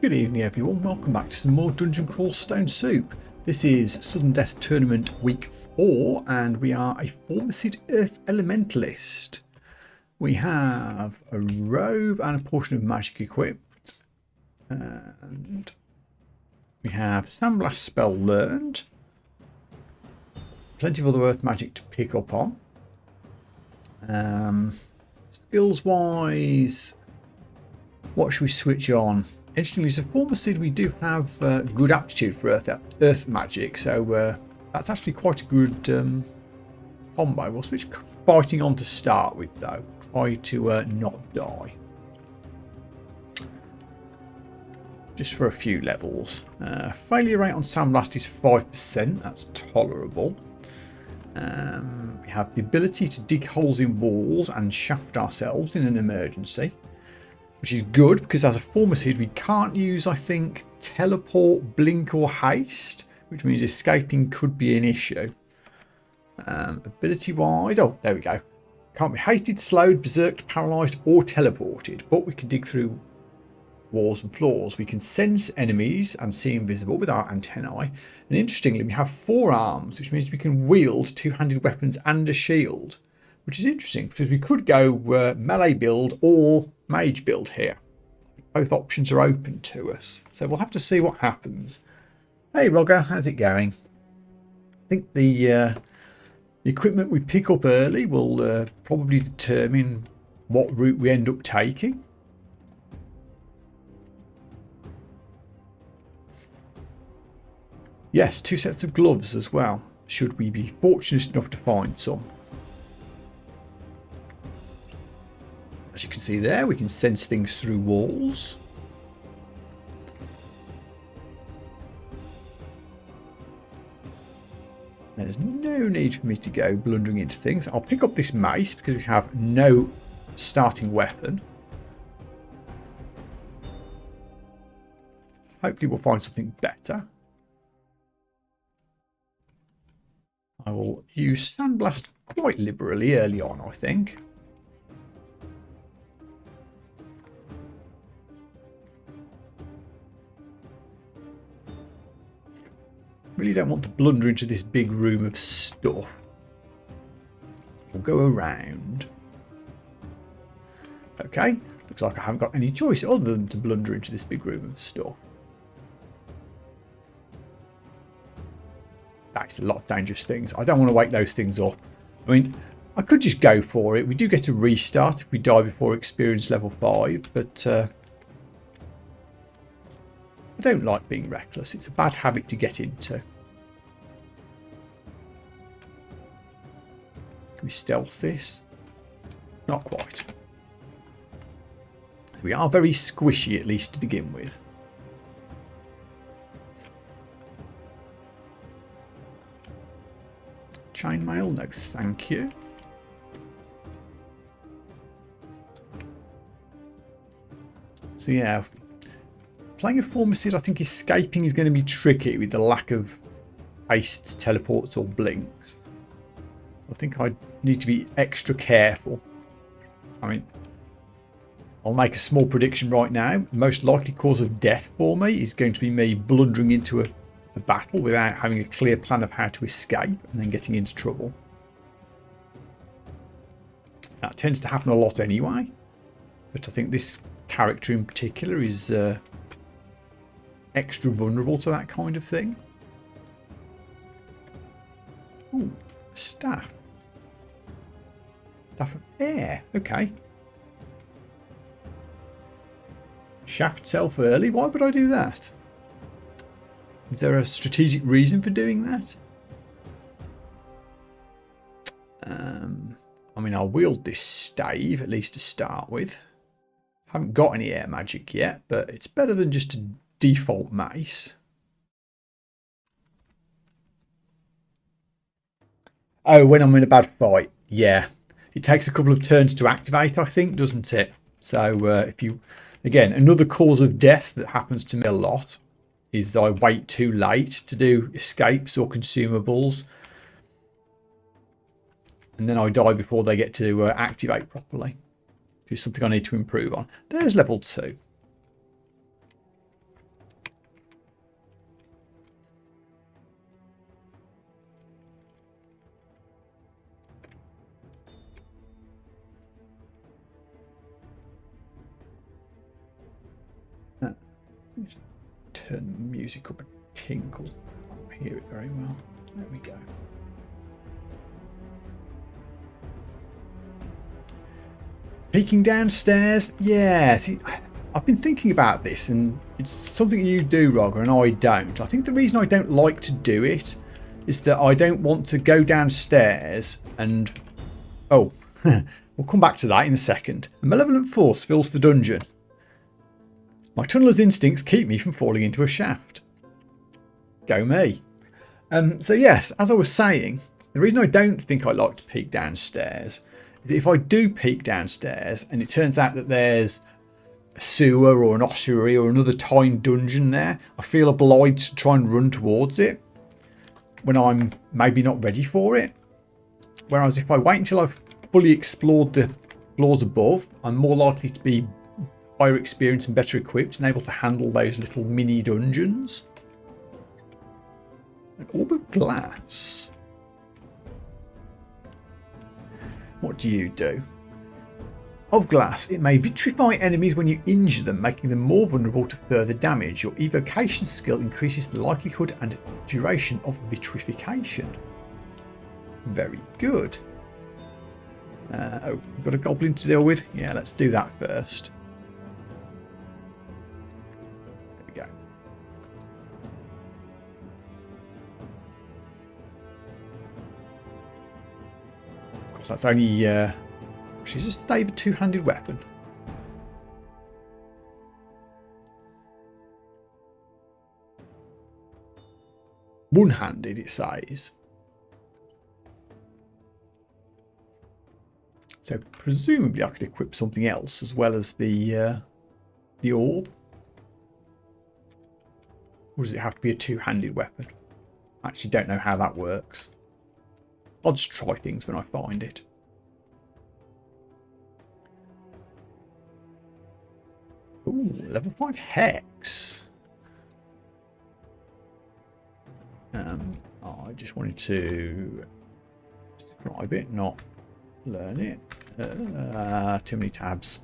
Good evening everyone, welcome back to some more Dungeon Crawl Stone Soup. This is Sudden Death Tournament Week 4 and we are a Formicid Earth Elementalist. We have a robe and a portion of magic equipped. And we have Sandblast spell learned. Plenty of other earth magic to pick up on. Skills wise, what should we switch on? Interestingly, as a Formicid, we do have good aptitude for earth magic, so that's actually quite a good combo. We'll switch fighting on to start with, though. Try to not die. Just for a few levels. Failure rate on Sandblast is 5%. That's tolerable. We have the ability to dig holes in walls and shaft ourselves in an emergency, which is good because as a Formicid we can't use, I think, teleport, blink or haste, which means escaping could be an issue. Ability wise, oh there we go, can't be hasted, slowed, berserked, paralysed or teleported, but we can dig through walls and floors. We can sense enemies and see invisible with our antennae, and interestingly we have 4 arms, which means we can wield two-handed weapons and a shield, which is interesting because we could go melee build or mage build here. Both options are open to us, so we'll have to see what happens. Hey Roger, how's it going? I think the equipment we pick up early will probably determine what route we end up taking. Yes, 2 sets of gloves as well, should we be fortunate enough to find some. As you can see there, we can sense things through walls. There's no need for me to go blundering into things. I'll pick up this mace because we have no starting weapon. Hopefully we'll find something better. I will use Sandblast quite liberally early on, I think. Really don't want to blunder into this big room of stuff. We'll go around. Okay, looks like I haven't got any choice other than to blunder into this big room of stuff. That's a lot of dangerous things. I don't want to wake those things up. I mean, I could just go for it. We do get a restart if we die before experience level 5, but I don't like being reckless. It's a bad habit to get into. Can we stealth this? Not quite. We are very squishy, at least to begin with. Chainmail, no thank you. So yeah, playing a Formicid, I think escaping is going to be tricky with the lack of hastes, teleports or blinks. I think I need to be extra careful. I mean, I'll make a small prediction right now. The most likely cause of death for me is going to be me blundering into a battle without having a clear plan of how to escape and then getting into trouble. That tends to happen a lot anyway, but I think this character in particular is extra vulnerable to that kind of thing. Ooh, staff. Staff of air, okay. Shaft self early, why would I do that? Is there a strategic reason for doing that? I mean, I'll wield this stave, at least to start with. Haven't got any air magic yet, but it's better than just a default mace. Oh, when I'm in a bad fight. Yeah. It takes a couple of turns to activate, I think, doesn't it? So if you... Again, another cause of death that happens to me a lot is I wait too late to do escapes or consumables. And then I die before they get to activate properly. Which is something I need to improve on. There's level 2. Just turn the music up a tinkle. I can't hear it very well. There we go. Peeking downstairs, yeah. See, I've been thinking about this, and it's something you do, Roger, and I don't. I think the reason I don't like to do it is that I don't want to go downstairs and... Oh, we'll come back to that in a second. A malevolent force fills the dungeon. My tunneler's instincts keep me from falling into a shaft. Go me. So yes, as I was saying, the reason I don't think I like to peek downstairs is that if I do peek downstairs and it turns out that there's a sewer or an ossuary or another timed dungeon there, I feel obliged to try and run towards it when I'm maybe not ready for it. Whereas if I wait until I've fully explored the floors above, I'm more likely to be higher experienced and better equipped and able to handle those little mini dungeons. An orb of glass. What do you do? Of glass, it may vitrify enemies when you injure them, making them more vulnerable to further damage. Your evocation skill increases the likelihood and duration of vitrification. Very good. Oh, we've got a goblin to deal with. Yeah, let's do that first. There we go. Of course, that's only... she's just a two-handed weapon. One-handed, it says. So presumably I could equip something else as well as the orb. Or does it have to be a two-handed weapon? I actually don't know how that works. I'll just try things when I find it. Ooh, level 5 Hex. I just wanted to describe it, not learn it. Too many tabs.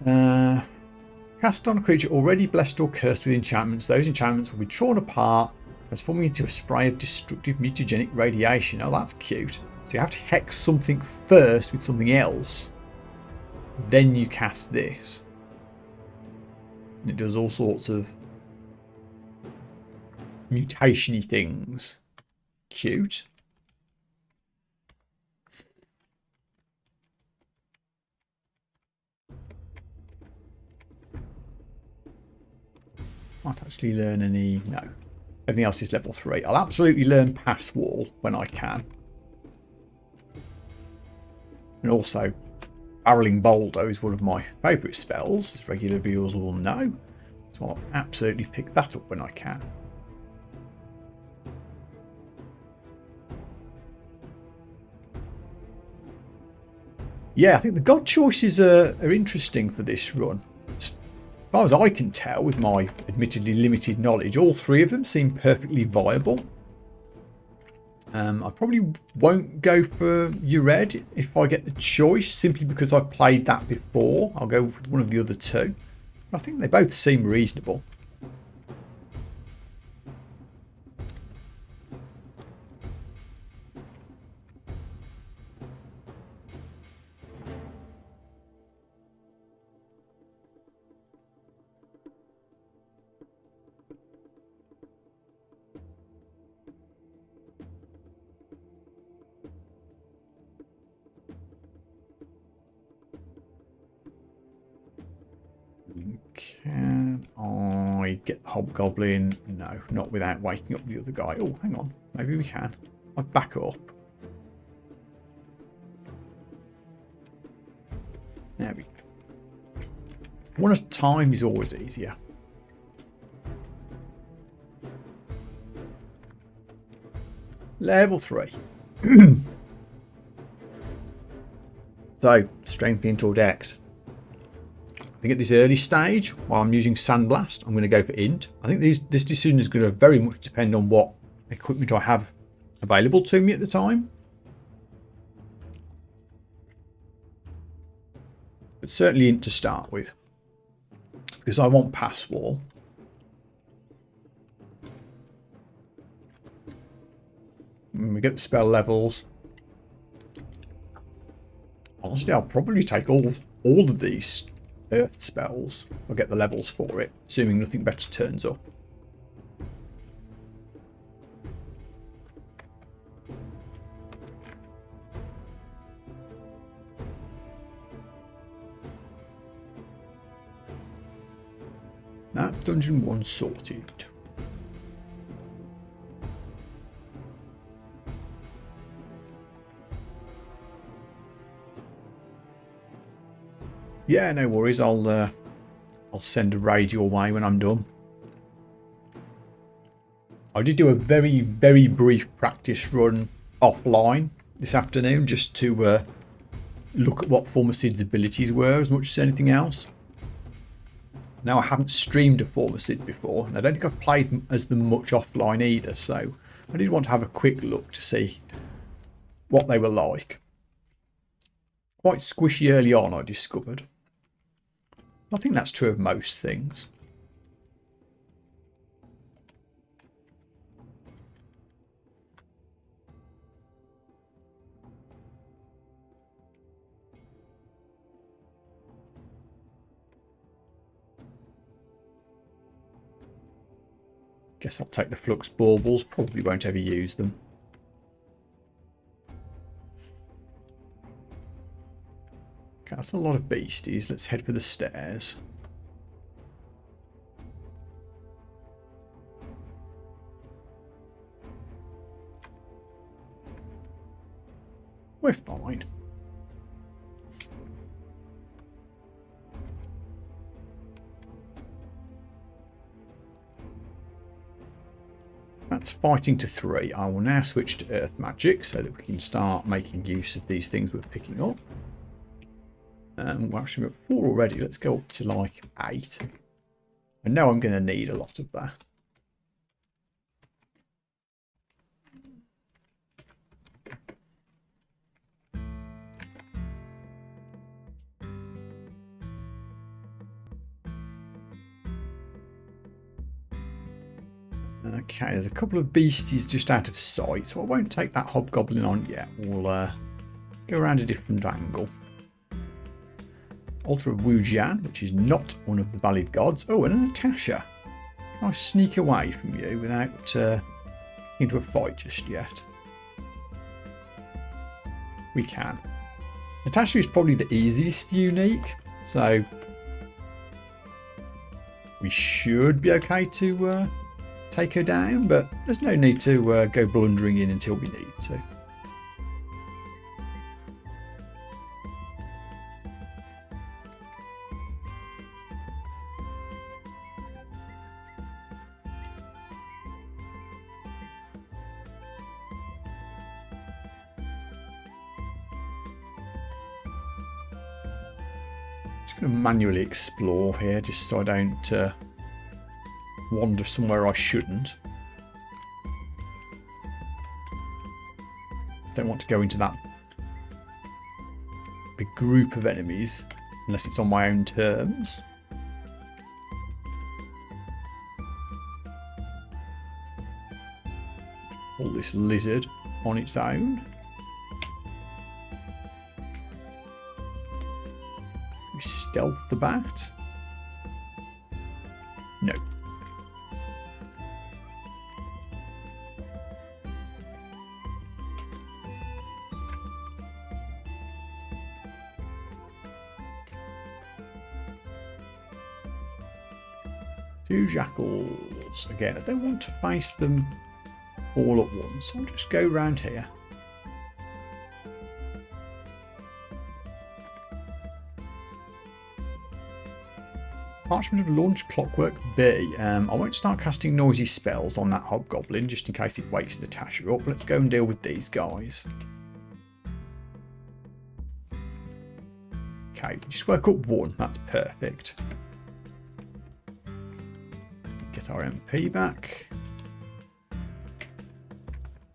Cast on a creature already blessed or cursed with enchantments. Those enchantments will be torn apart, transforming into a spray of destructive mutagenic radiation. Oh, that's cute. So you have to hex something first with something else. Then you cast this. And it does all sorts of mutation-y things. Cute. Might actually learn any... No. Everything else is level 3. I'll absolutely learn Pass Wall when I can. And also, Barreling Boulder is one of my favourite spells, as regular viewers will know. So I'll absolutely pick that up when I can. Yeah, I think the god choices are interesting for this run. As far as I can tell, with my admittedly limited knowledge, all three of them seem perfectly viable. I probably won't go for Ured if I get the choice, simply because I've played that before. I'll go with one of the other two. But I think they both seem reasonable. Can I get the Hobgoblin? No, not without waking up the other guy. Oh, hang on. Maybe we can. I'll back up. There we go. One at a time is always easier. Level 3. So, strength into or dex. I think at this early stage, while I'm using Sandblast, I'm going to go for Int. I think this decision is going to very much depend on what equipment I have available to me at the time. But certainly Int to start with. because I want pass wall. When we get the spell levels, honestly, I'll probably take all of these earth spells. I'll get the levels for it, assuming nothing better turns up. That's dungeon 1 sorted. Yeah, no worries. I'll send a raid your way when I'm done. I did do a very, very brief practice run offline this afternoon just to look at what Formicid's abilities were as much as anything else. Now, I haven't streamed a Formicid before, and I don't think I've played as them much offline either, so I did want to have a quick look to see what they were like. Quite squishy early on, I discovered. I think that's true of most things. Guess I'll take the flux baubles, probably won't ever use them. Okay, that's a lot of beasties. Let's head for the stairs. We're fine. That's fighting to 3. I will now switch to earth magic so that we can start making use of these things we're picking up. We're actually at 4 already. Let's go up to like 8. I know I'm going to need a lot of that. Okay, there's a couple of beasties just out of sight, so I won't take that hobgoblin on yet. We'll go around a different angle. Altar of Wujian, which is not one of the valid gods. Oh, and a Natasha. Can I sneak away from you without into a fight just yet? We can. Natasha is probably the easiest unique, so we should be okay to take her down, but there's no need to go blundering in until we need to. Just going to manually explore here just so I don't wander somewhere I shouldn't. Don't want to go into that big group of enemies unless it's on my own terms. All this lizard on its own. We stealth the bat? No. Two jackals. Again, I don't want to face them all at once. I'll just go round here. Parchment of Launch Clockwork B. I won't start casting noisy spells on that hobgoblin just in case it wakes Natasha up. Let's go and deal with these guys. Okay, just work up 1. That's perfect. Get our MP back.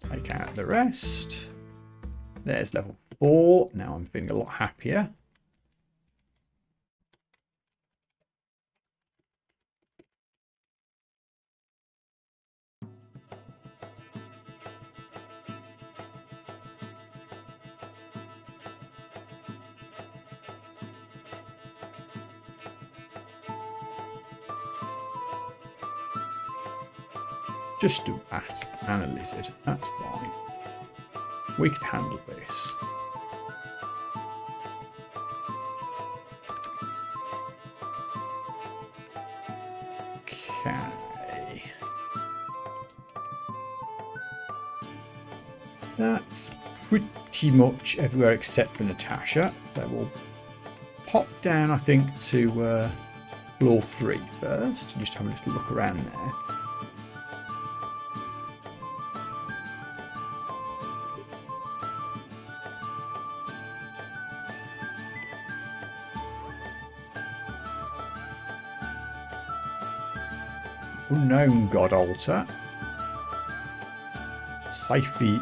Take out the rest. There's level 4. Now I'm feeling a lot happier. Just a rat and a lizard. That's fine. We can handle this. Okay. That's pretty much everywhere except for Natasha. So we'll pop down, I think, to floor 3 first. Just have a little look around there. Unknown God altar. Safely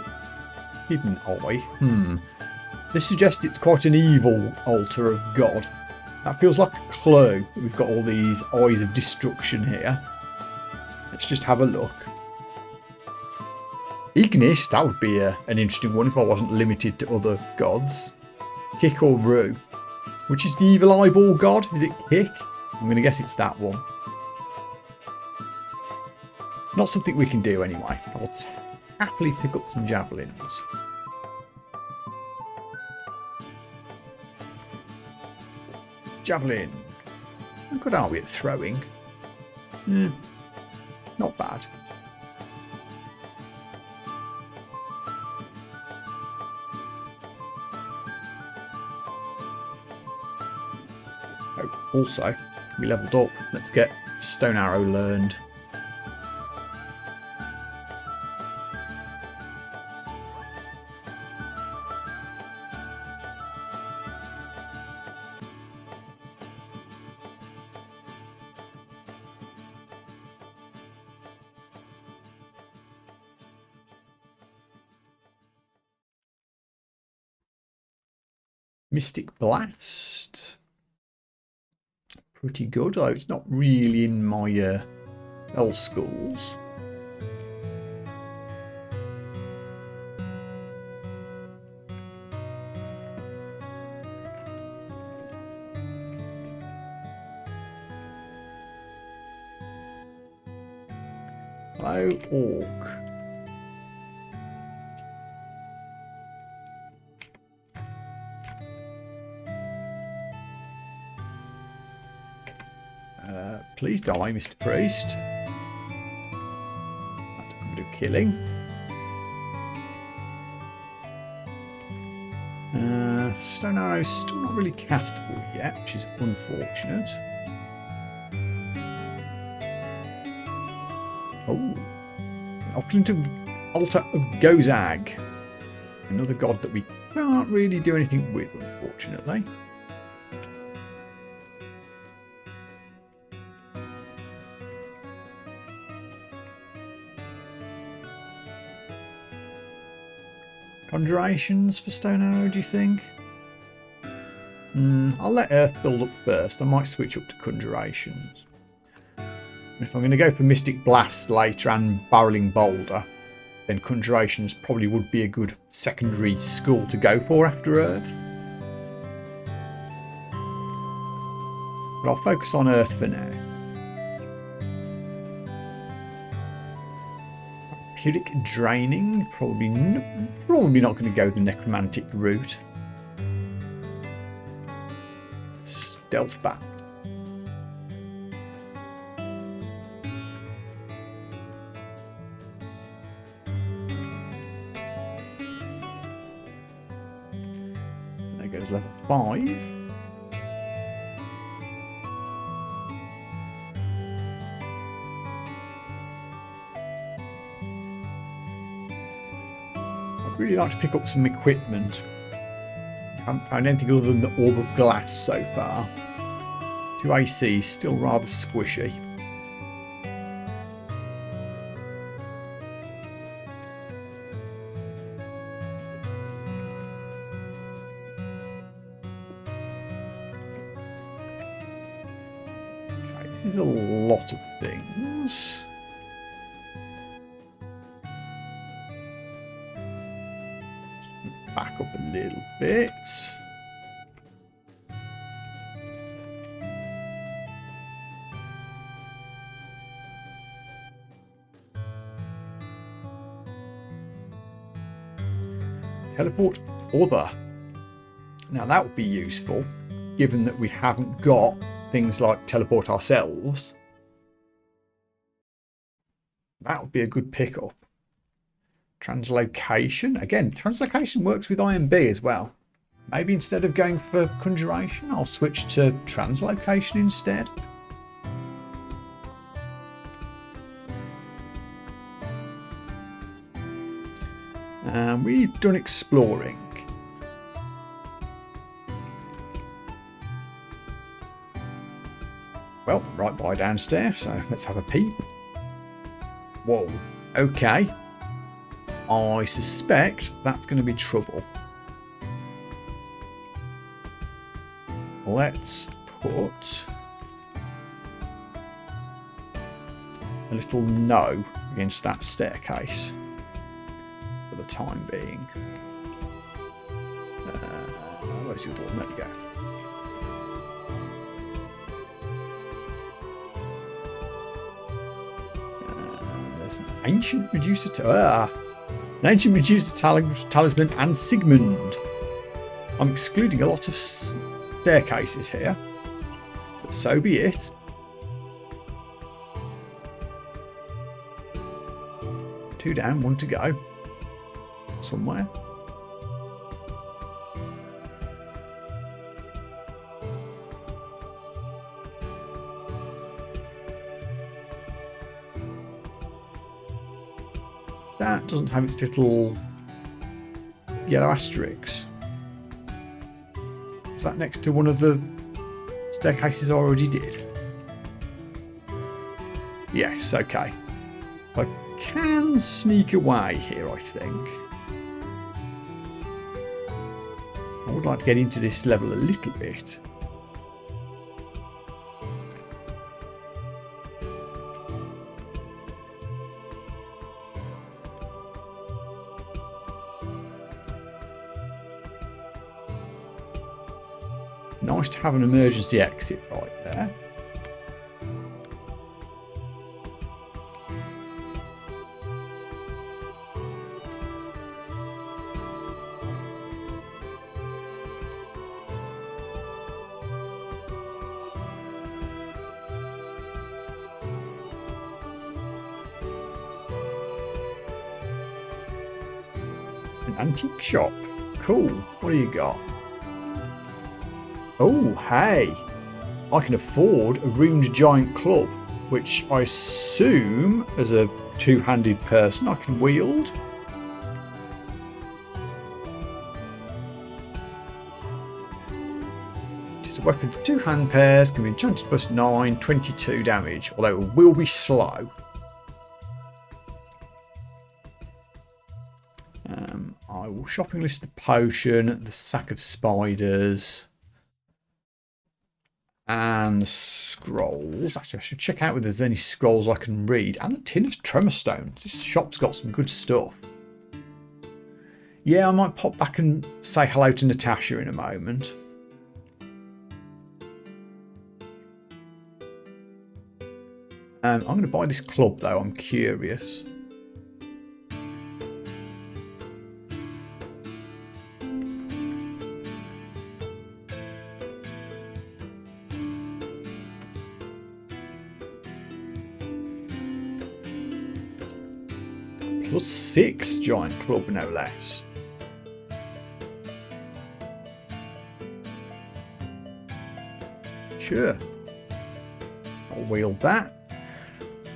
hidden eye. This suggests it's quite an evil altar of God. That feels like a clue. We've got all these eyes of destruction here. Let's just have a look. Ignis, that would be an interesting one if I wasn't limited to other gods. Kick or Rue. Which is the evil eyeball god? Is it Kick? I'm going to guess it's that one. Not something we can do anyway. I'll happily pick up some javelins. Javelin. How good are we at throwing? Not bad. Oh, also, we leveled up. Let's get Stone Arrow learned. Mystic Blast. Pretty good, though it's not really in my L schools. Hello, Orc. Please die, Mr. Priest. That's a bit of killing. Stone Arrow's still not really castable yet, which is unfortunate. Oh, Opulent Altar of Gozag. Another god that we can't really do anything with, unfortunately. Conjurations for Stone Arrow, do you think? I'll let Earth build up first. I might switch up to Conjurations. If I'm going to go for Mystic Blast later and Barreling Boulder, then Conjurations probably would be a good secondary school to go for after Earth. But I'll focus on Earth for now. Vampiric Draining, probably not going to go the necromantic route. Stealth Bat. There goes level 5. I'd really like to pick up some equipment. I haven't found anything other than the Orb of Glass so far. 2 AC is still rather squishy. Okay, this is a lot of things. Back up a little bit. Teleport other. Now that would be useful, given that we haven't got things like teleport ourselves. That would be a good pickup. Translocation. Again, translocation works with IMB as well. Maybe instead of going for conjuration, I'll switch to translocation instead. And we've done exploring. Well, right by downstairs, so let's have a peep. Whoa, okay. I suspect that's going to be trouble. Let's put a little no against that staircase for the time being. Where's the other one? There you go. There's an ancient Medusa talisman and Sigmund. I'm excluding a lot of staircases here, but so be it. Two down, one to go. Somewhere. That doesn't have its little yellow asterisks. Is that next to one of the staircases I already did? Yes, okay. I can sneak away here, I think. I would like to get into this level a little bit. Nice to have an emergency exit right there. An antique shop. Cool. What do you got? Oh, hey, I can afford a ruined giant club, which I assume, as a two-handed person, I can wield. It is a weapon for two hand pairs, can be enchanted +9, 22 damage, although it will be slow. I will shopping list the potion, the sack of spiders. And the scrolls. Actually, I should check out whether there's any scrolls I can read. And the tin of tremor stones. This shop's got some good stuff. Yeah, I might pop back and say hello to Natasha in a moment. I'm going to buy this club though, I'm curious. +6 giant club, no less. Sure. I'll wield that.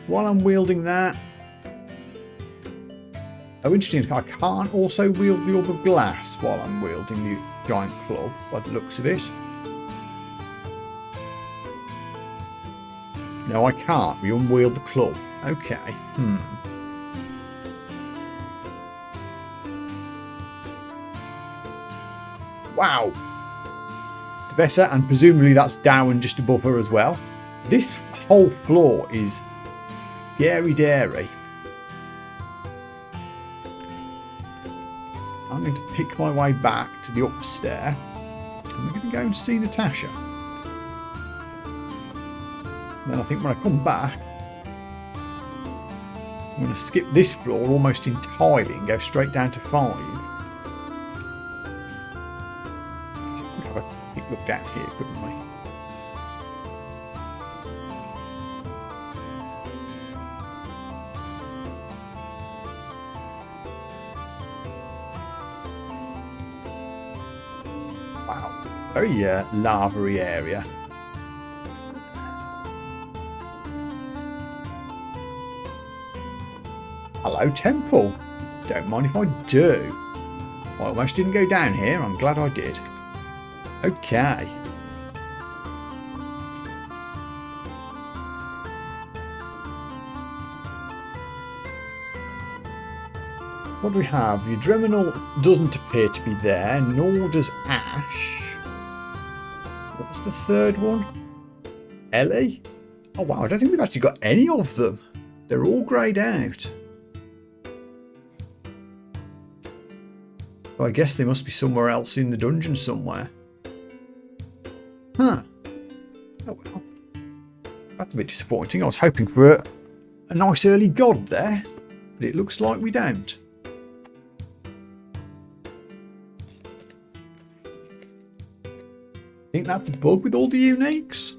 While I'm wielding that... Oh, interesting. I can't also wield the orb of glass while I'm wielding the giant club, by the looks of it. No, I can't. We unwield the club. Okay. Wow. Devessa, and presumably that's down just above her as well. This whole floor is scary dairy. I'm going to pick my way back to the upstairs. And we're going to go and see Natasha. And then I think when I come back, I'm going to skip this floor almost entirely and go straight down to 5. down here, couldn't we? Wow, very lava-y area. Hello, temple. Don't mind if I do. I almost didn't go down here. I'm glad I did. Okay. What do we have? Eudreminal doesn't appear to be there, nor does Ash. What was the third one? Ellie? Oh wow, I don't think we've actually got any of them. They're all greyed out. I guess they must be somewhere else in the dungeon somewhere. Huh. Oh well. That's a bit disappointing. I was hoping for a nice early god there. But it looks like we don't. Think that's a bug with all the uniques?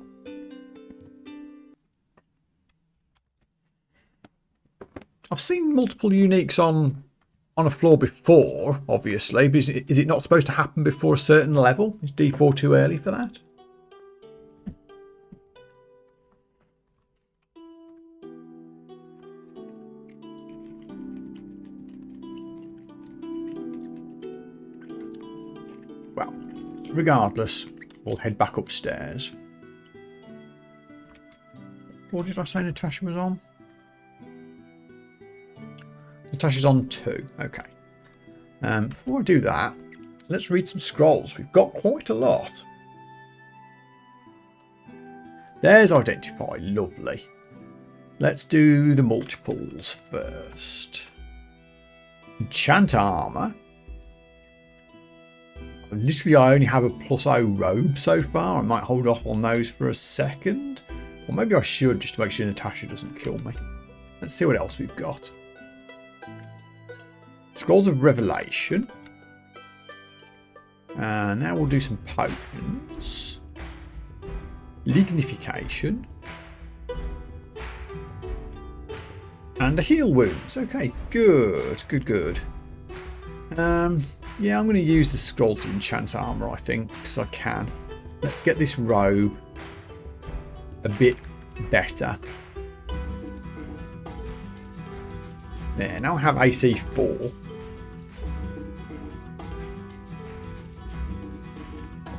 I've seen multiple uniques on a floor before, obviously, but is it not supposed to happen before a certain level? Is D4 too early for that? Well, regardless, we'll head back upstairs. What did I say Natasha was on? Natasha's on 2. Okay. Before I do that, let's read some scrolls. We've got quite a lot. There's Identify. Lovely. Let's do the multiples first. Enchant Armour. Literally, I only have a +0 robe so far. I might hold off on those for a second. Or maybe I should, just to make sure Natasha doesn't kill me. Let's see what else we've got. Scrolls of Revelation. Now we'll do some potions. Lignification. And a heal wounds. Okay, good, good, good. Yeah, I'm going to use the scroll to enchant armor, I think, because I can. Let's get this robe a bit better. There, now I have AC 4.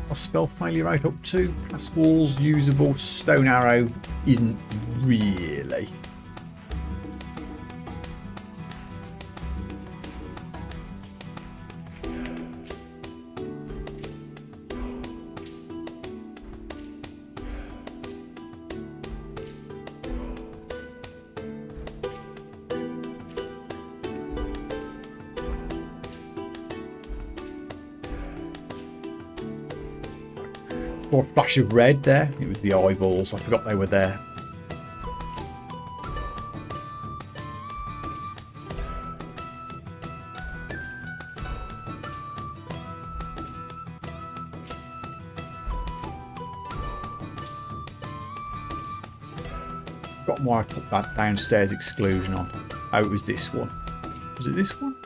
What's spell failure rate up to? Cast walls usable. Stone arrow isn't really. Or a flash of red there. It was the eyeballs. I forgot they were there. Got why I put that downstairs exclusion on. Oh, it was this one. Was it this one?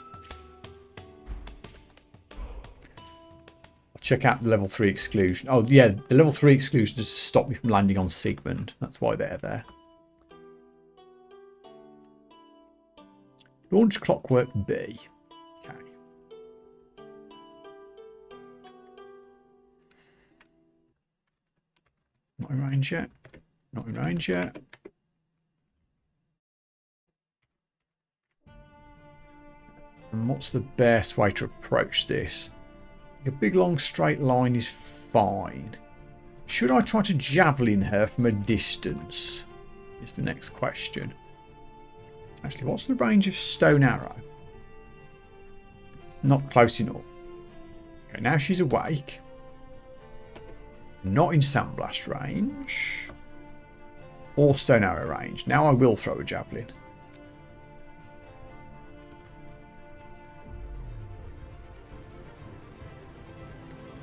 Check out the level 3 exclusion. Oh yeah, the level 3 exclusion is to stop me from landing on Sigmund. That's why they're there. Launch Clockwork B. Okay. Not in range yet. Not in range yet. And what's the best way to approach this? A big long straight line is fine. Should I try to javelin her from a distance? Is the next question. Actually, what's the range of stone arrow? Not close enough. Okay, now she's awake. Not in sandblast range. Or stone arrow range. Now I will throw a javelin.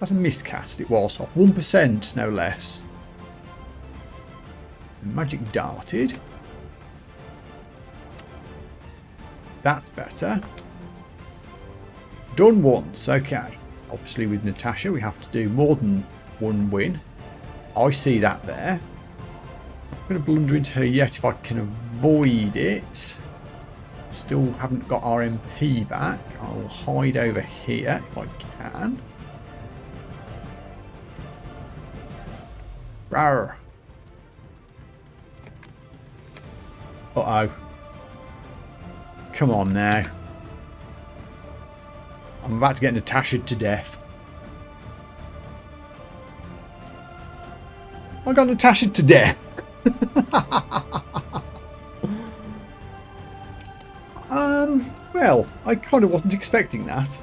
that a miscast? It was. Off 1%, no less. Magic darted. That's better. Done once. Okay. Obviously with Natasha we have to do more than one win. I see that there. I'm not going to blunder into her yet if I can avoid it. Still haven't got our MP back. I'll hide over here if I can. Rawr. Uh-oh. Come on now. I'm about to get Natasha to death. I got Natasha to death. Well, I kind of wasn't expecting that.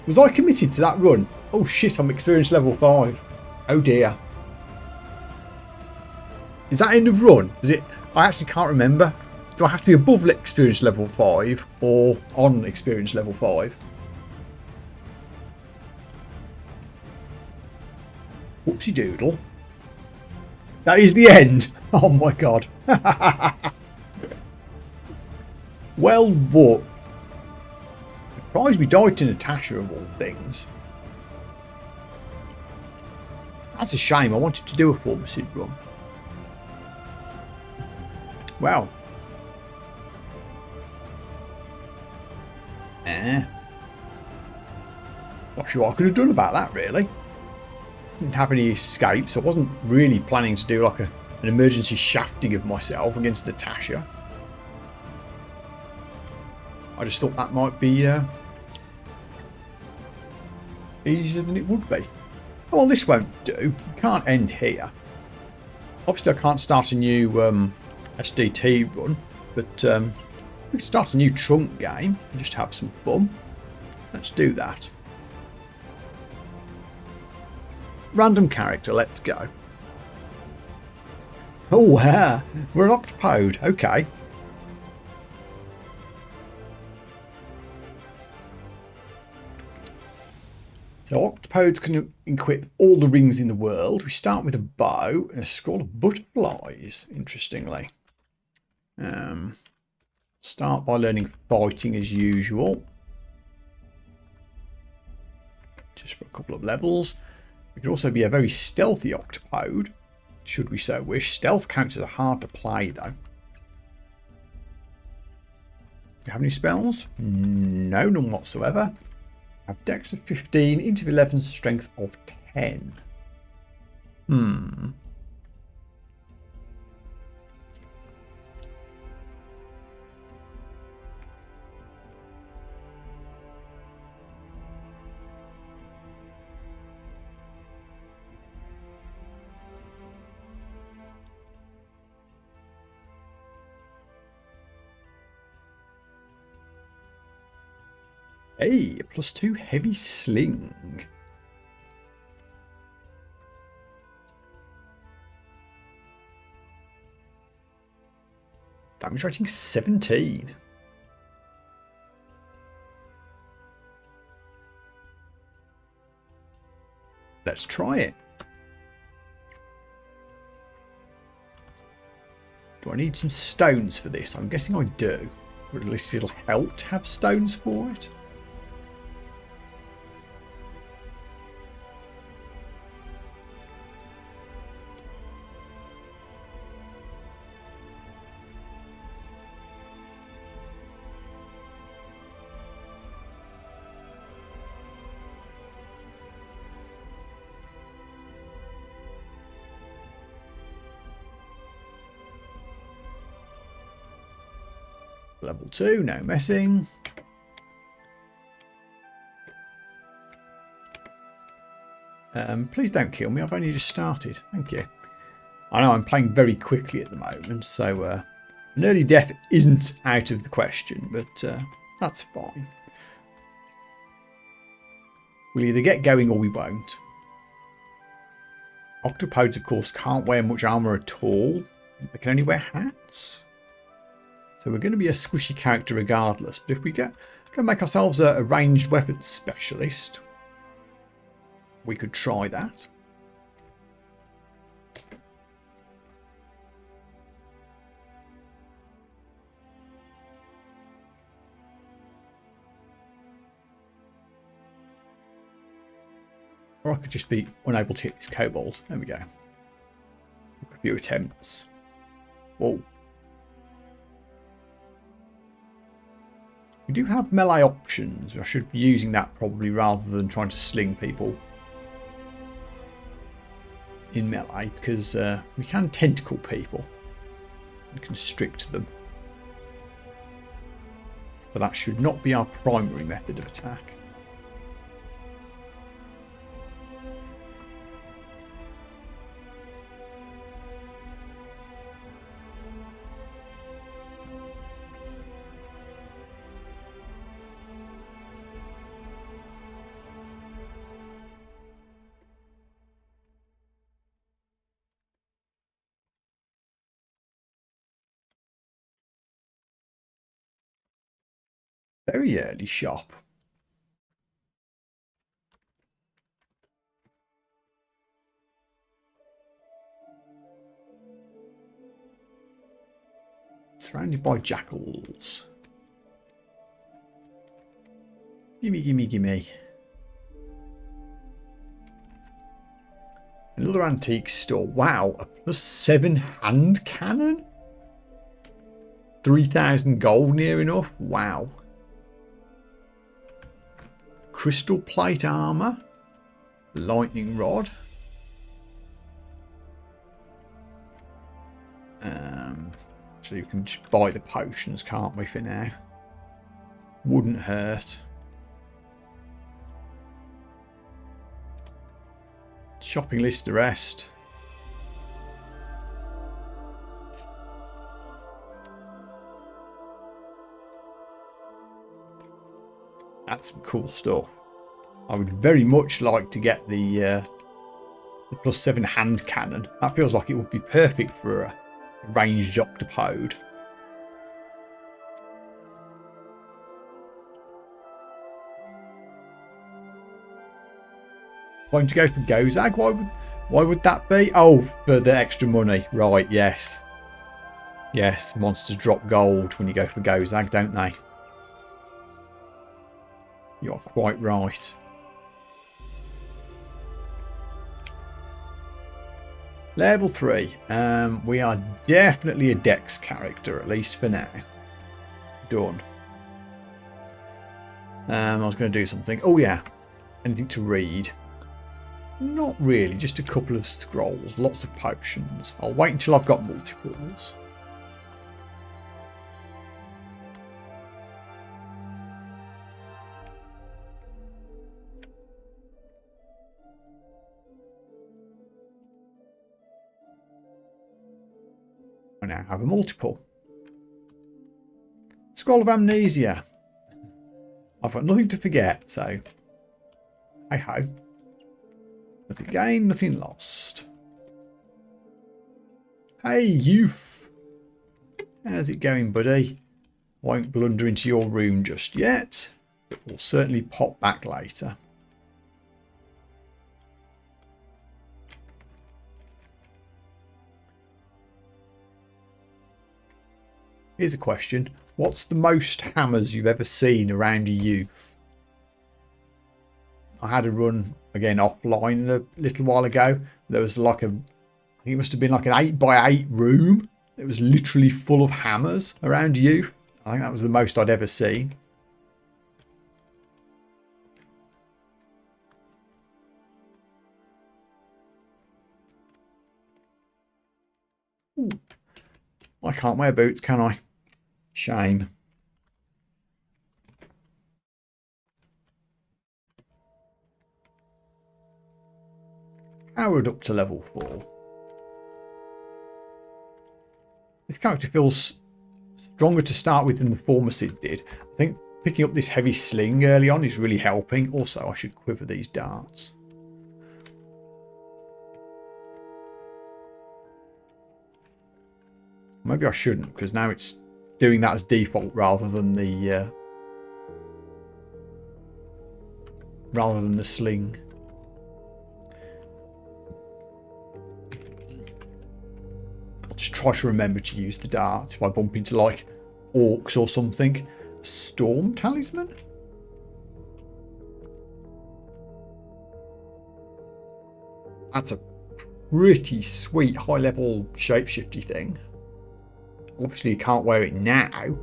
Was I committed to that run? Oh shit, I'm experience level 5. Oh dear. Is that end of run? Was it? I actually can't remember. Do I have to be above experience level 5 or on experience level 5? Whoopsie doodle. That is the end. Oh my god. Well whooped. Surprised we died to Natasha of all things. That's a shame. I wanted to do a Formicid run. Wow. Not sure what I could have done about that really. Didn't have any escapes. I wasn't really planning to do like an emergency shafting of myself against Natasha. I just thought that might be easier than it would be. Oh, well, this won't do. We can't end here. Obviously, I can't start a new SDT run, but we can start a new trunk game and just have some fun. Let's do that. Random character, let's go. Oh, yeah, we're an octopode. Okay. So octopodes can equip all the rings in the world. We start with a bow and a scroll of butterflies, interestingly. Start by learning fighting as usual. Just for a couple of levels. We could also be a very stealthy octopode, should we so wish. Stealth characters are hard to play though. Do you have any spells? No, none whatsoever. I have dex of 15, int of 11, strength of 10. Hey, +2 heavy sling. Damage rating 17. Let's try it. Do I need some stones for this? I'm guessing I do. Or at least it'll help to have stones for it. Level 2, no messing. Please don't kill me. I've only just started. Thank you. I know I'm playing very quickly at the moment, so an early death isn't out of the question, but that's fine. We'll either get going or we won't. Octopodes, of course, can't wear much armour at all. They can only wear hats. So we're going to be a squishy character regardless. But if we go make ourselves a ranged weapons specialist, we could try that. Or I could just be unable to hit this kobold. There we go. A few attempts. Whoa. We do have melee options. I should be using that probably rather than trying to sling people in melee, because we can tentacle people and constrict them. But that should not be our primary method of attack. Very early shop. Surrounded by jackals. Gimme, gimme, gimme. Another antique store. Wow, a +7 hand cannon? 3,000 gold near enough? Wow. Crystal plate armor. Lightning rod. So you can just buy the potions, can't we, for now? Wouldn't hurt. Shopping list the rest. That's some cool stuff. I would very much like to get the +7 hand cannon. That feels like it would be perfect for a ranged octopode. Going to go for Gozag? Why would that be? Oh, for the extra money. Right, yes. Yes, monsters drop gold when you go for Gozag, don't they? You're quite right. Level 3. We are definitely a Dex character, at least for now. Done. I was going to do something. Oh, yeah. Anything to read? Not really. Just a couple of scrolls. Lots of potions. I'll wait until I've got multiples. I now have a multiple. Scroll of Amnesia. I've got nothing to forget, so hey ho. Nothing gained, nothing lost. Hey, youth. How's it going, buddy? Won't blunder into your room just yet, but we'll certainly pop back later. Here's a question. What's the most hammers you've ever seen around your youth? I had a run, again, offline a little while ago. There was like I think it must have been like an 8x8 room. It was literally full of hammers around youth. I think that was the most I'd ever seen. Ooh. I can't wear boots, can I? Shame. Powered up to level 4. This character feels stronger to start with than the Formicid did. I think picking up this heavy sling early on is really helping. Also, I should quiver these darts. Maybe I shouldn't, because now it's doing that as default rather than the sling. try to remember to use the darts if I bump into like orcs or something. Storm talisman? That's a pretty sweet high level shapeshifty thing. Obviously you can't wear it now.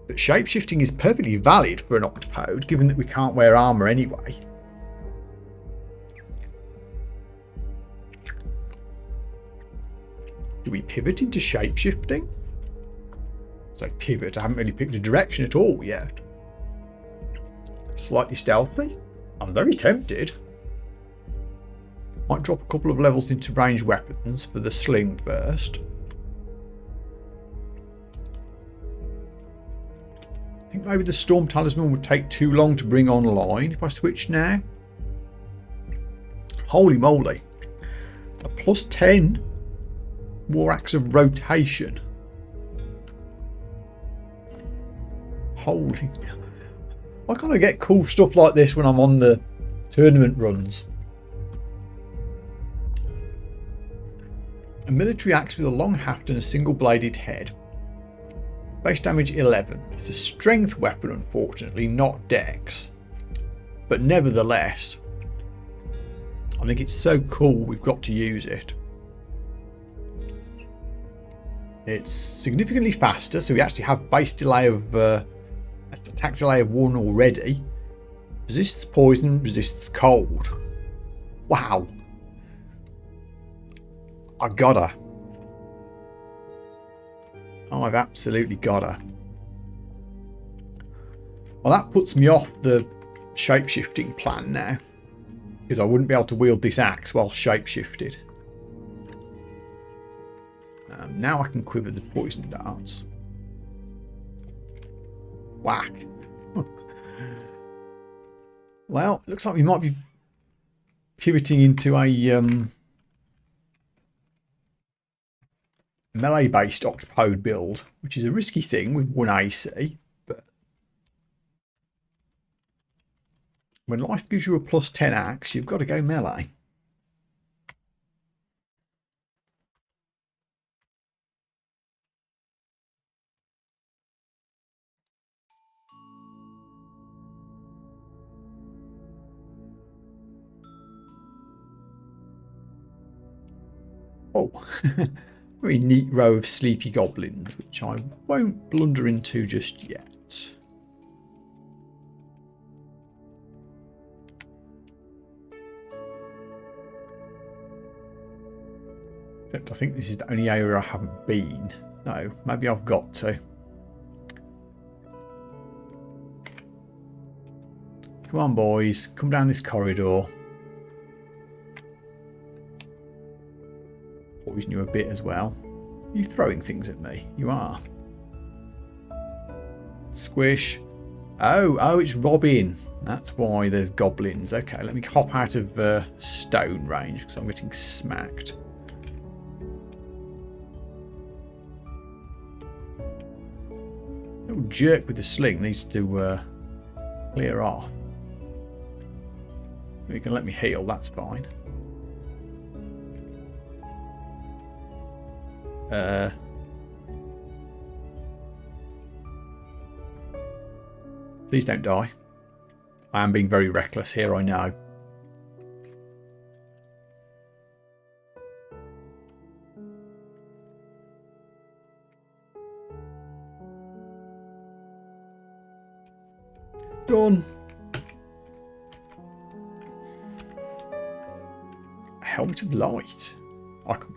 But shapeshifting is perfectly valid for an octopode, given that we can't wear armour anyway. Do we pivot into shapeshifting? So pivot, I haven't really picked a direction at all yet. Slightly stealthy? I'm very tempted. Might drop a couple of levels into ranged weapons for the sling first. I think maybe the Storm Talisman would take too long to bring online if I switch now. Holy moly. A plus 10 War Axe of Rotation. Holy. Why can't I get cool stuff like this when I'm on the tournament runs? A military axe with a long haft and a single bladed head. Base damage 11. It's a strength weapon, unfortunately, not dex. But nevertheless, I think it's so cool we've got to use it. It's significantly faster, so we actually have base delay of attack delay of 1 already. Resists poison, resists cold. Wow. I got her. Oh, I've absolutely got her. Well, that puts me off the shape-shifting plan now, because I wouldn't be able to wield this axe while shape-shifted. Now I can quiver the poison darts. Whack. Well, looks like we might be pivoting into a melee-based octopode build, which is a risky thing with 1 AC, but when life gives you a plus 10 axe, you've got to go melee. Oh, very neat row of sleepy goblins, which I won't blunder into just yet. Except I think this is the only area I haven't been, so maybe I've got to. Come on, boys, come down this corridor. Poison you a bit as well. Are you throwing things at me? You are. Squish. Oh, it's Robin. That's why there's goblins. Okay, let me hop out of stone range because I'm getting smacked. Little jerk with the sling needs to clear off. You can let me heal, that's fine. Please don't die. I am being very reckless here, I know. Done. Helmet of light.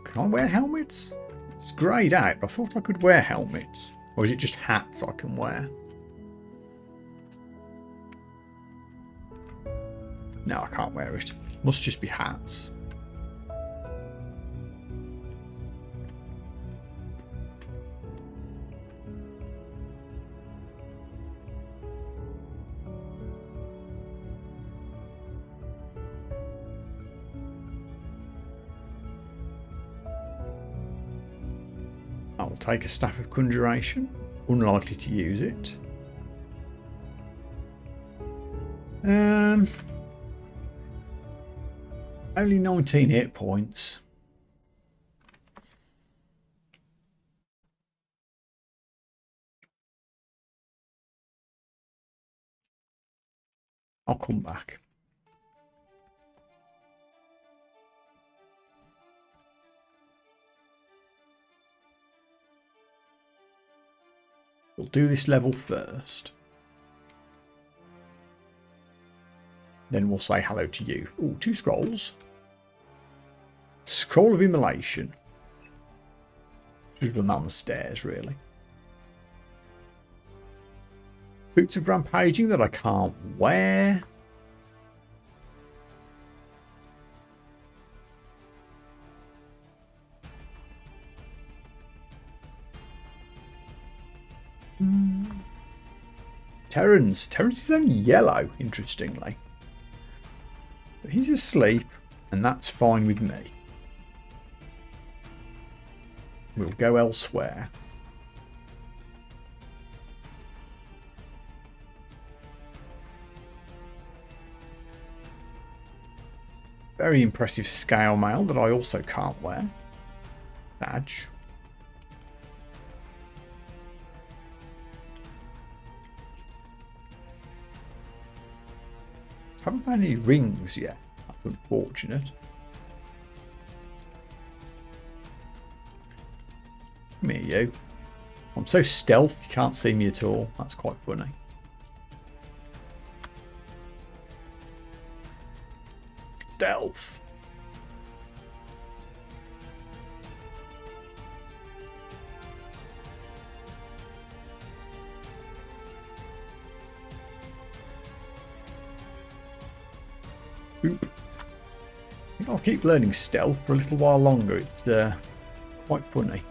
Can I wear helmets? It's greyed out. I thought I could wear helmets. Or is it just hats I can wear? No, I can't wear it. Must just be hats. I will take a Staff of Conjuration. Unlikely to use it. Only 19 hit points. I'll come back. We'll do this level first. Then we'll say hello to you. Oh, 2 scrolls. Scroll of Immolation. Should have done that on the stairs, really. Boots of Rampaging that I can't wear. Terrence. Terrence is only yellow, interestingly. But he's asleep, and that's fine with me. We'll go elsewhere. Very impressive scale mail that I also can't wear. Thadge. Haven't found any rings yet. That's unfortunate. Come here, you. I'm so stealth you can't see me at all. That's quite funny. Stealth. Oop. I think I'll keep learning stealth for a little while longer. It's quite funny.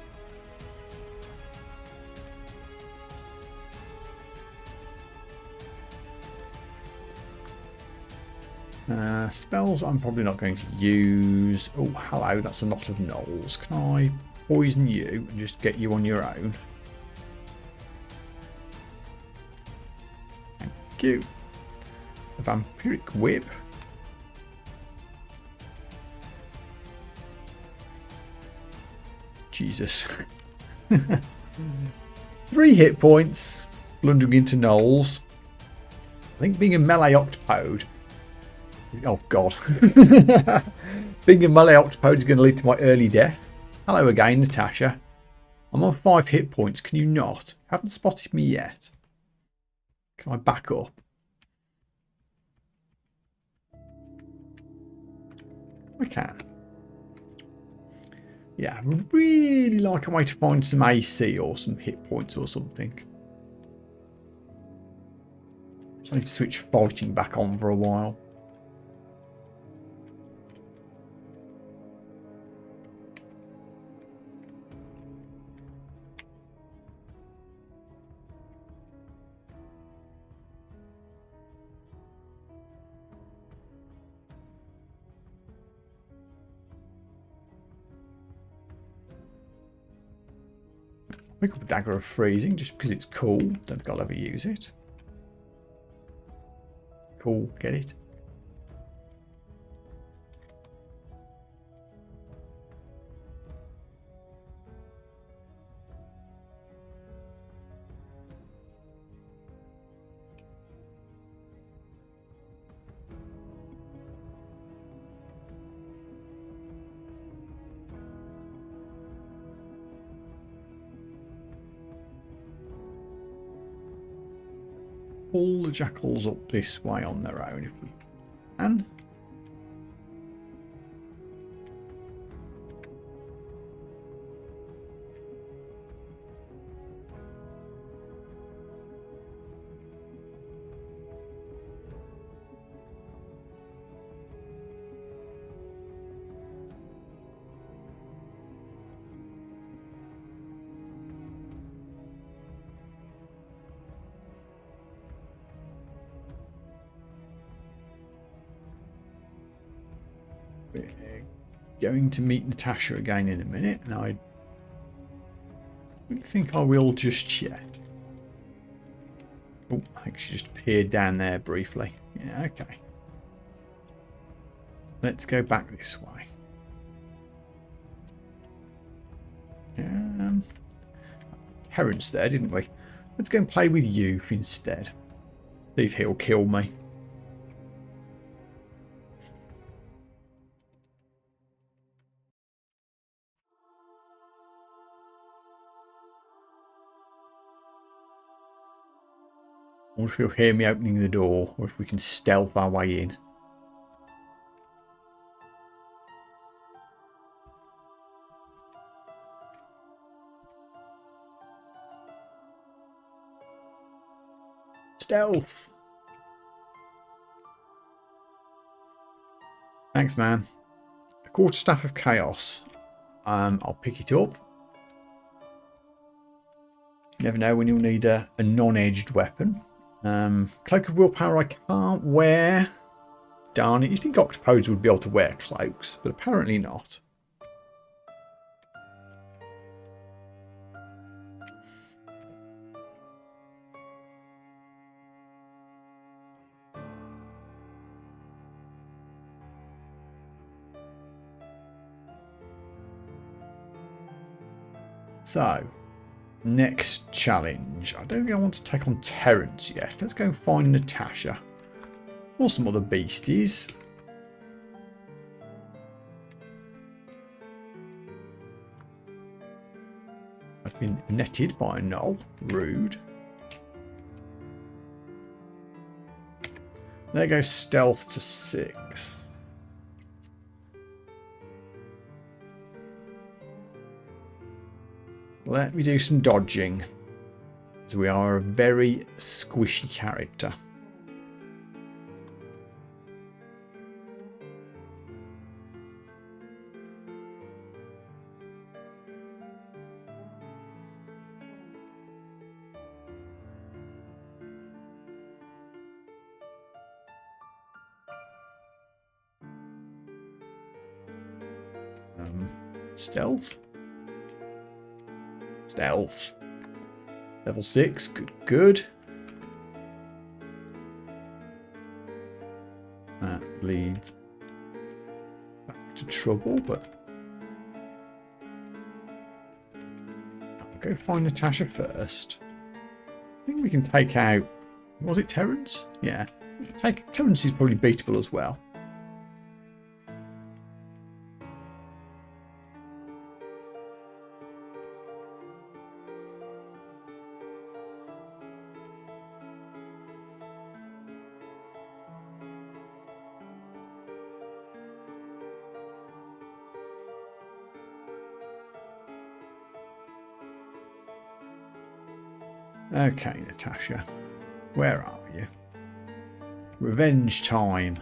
Spells I'm probably not going to use. Oh, hello, that's a lot of gnolls. Can I poison you and just get you on your own? Thank you. A vampiric whip. Jesus. 3 hit points. Blundering into gnolls. I think being a melee octopode. Oh god. Being a melee octopode is going to lead to my early death. Hello again, Natasha. I'm on 5 hit points. Can you not? Haven't spotted me yet. Can I back up? I can. Yeah, I would really like a way to find some AC or some hit points or something. Just need to switch fighting back on for a while. Pick up a Dagger of Freezing just because it's cool. Don't think I'll ever use it. Cool, get it? Pull the jackals up this way on their own if we can. We're going to meet Natasha again in a minute, and I don't think I will just yet. Oh, I think she just appeared down there briefly. Yeah, okay. Let's go back this way. Terrence there, didn't we? Let's go and play with Youth instead. See if he'll kill me. I wonder if you'll hear me opening the door or if we can stealth our way in. Stealth. Thanks, man. A quarterstaff of chaos. I'll pick it up. You never know when you'll need a non-edged weapon. Cloak of willpower I can't wear. Darn it. You think octopodes would be able to wear cloaks, but apparently not. So, next challenge. I don't think I want to take on Terrence yet. Let's go and find Natasha. Or some other beasties. I've been netted by a knoll. Rude. There goes stealth to 6. Let me do some dodging, as we are a very squishy character. Stealth. Stealth. Level 6. Good, good. That leads back to trouble, but I'll go find Natasha first. I think we can take out... Was it Terrence? Yeah. Terrence is probably beatable as well. Okay, Natasha. Where are you? Revenge time.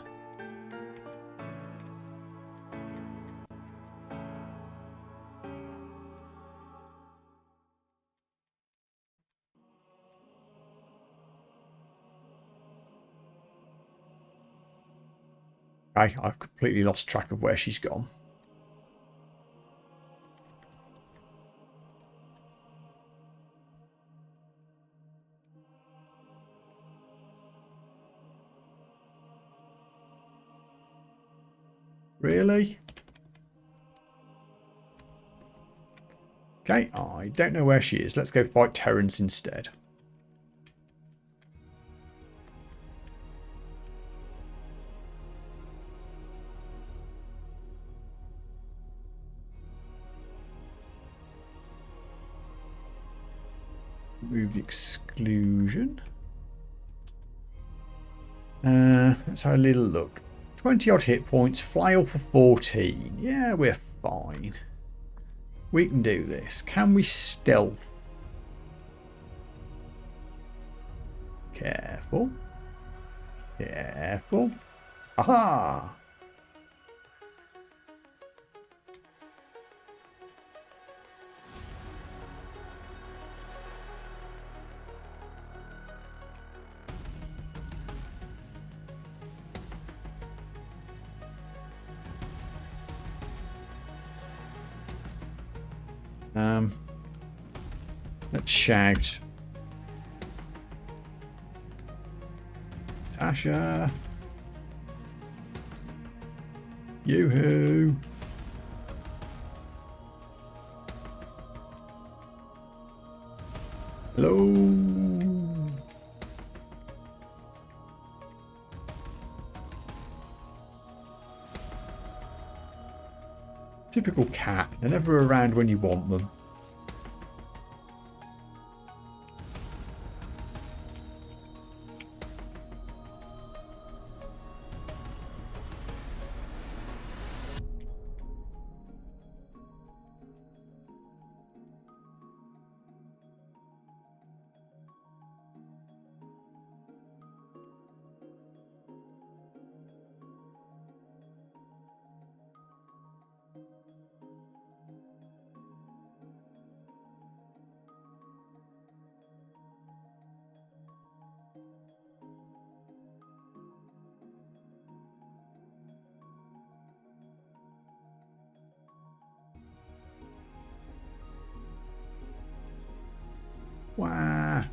Okay, I've completely lost track of where she's gone. Really? Okay, I don't know where she is. Let's go fight Terrence instead. Remove the exclusion. Let's have a little look. 20 odd hit points, flail for 14. Yeah, we're fine. We can do this. Can we stealth? Careful. Careful. Aha! Let's shout. Tasha. Yoo-hoo. Hello. Typical cat. They're never around when you want them. Wow.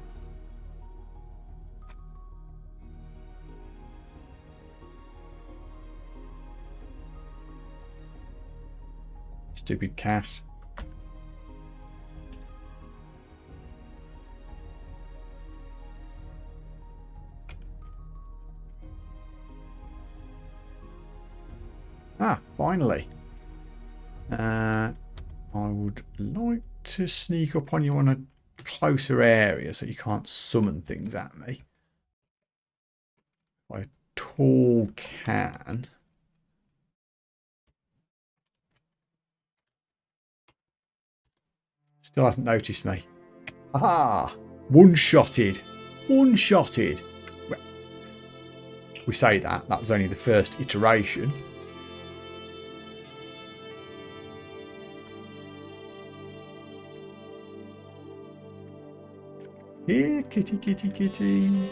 Stupid cat. Ah, finally. I would like to sneak up on you on a closer area so you can't summon things at me. I at all can. Still hasn't noticed me. Aha! One-shotted. One-shotted. Well, we say that. That was only the first iteration. Here, kitty, kitty, kitty.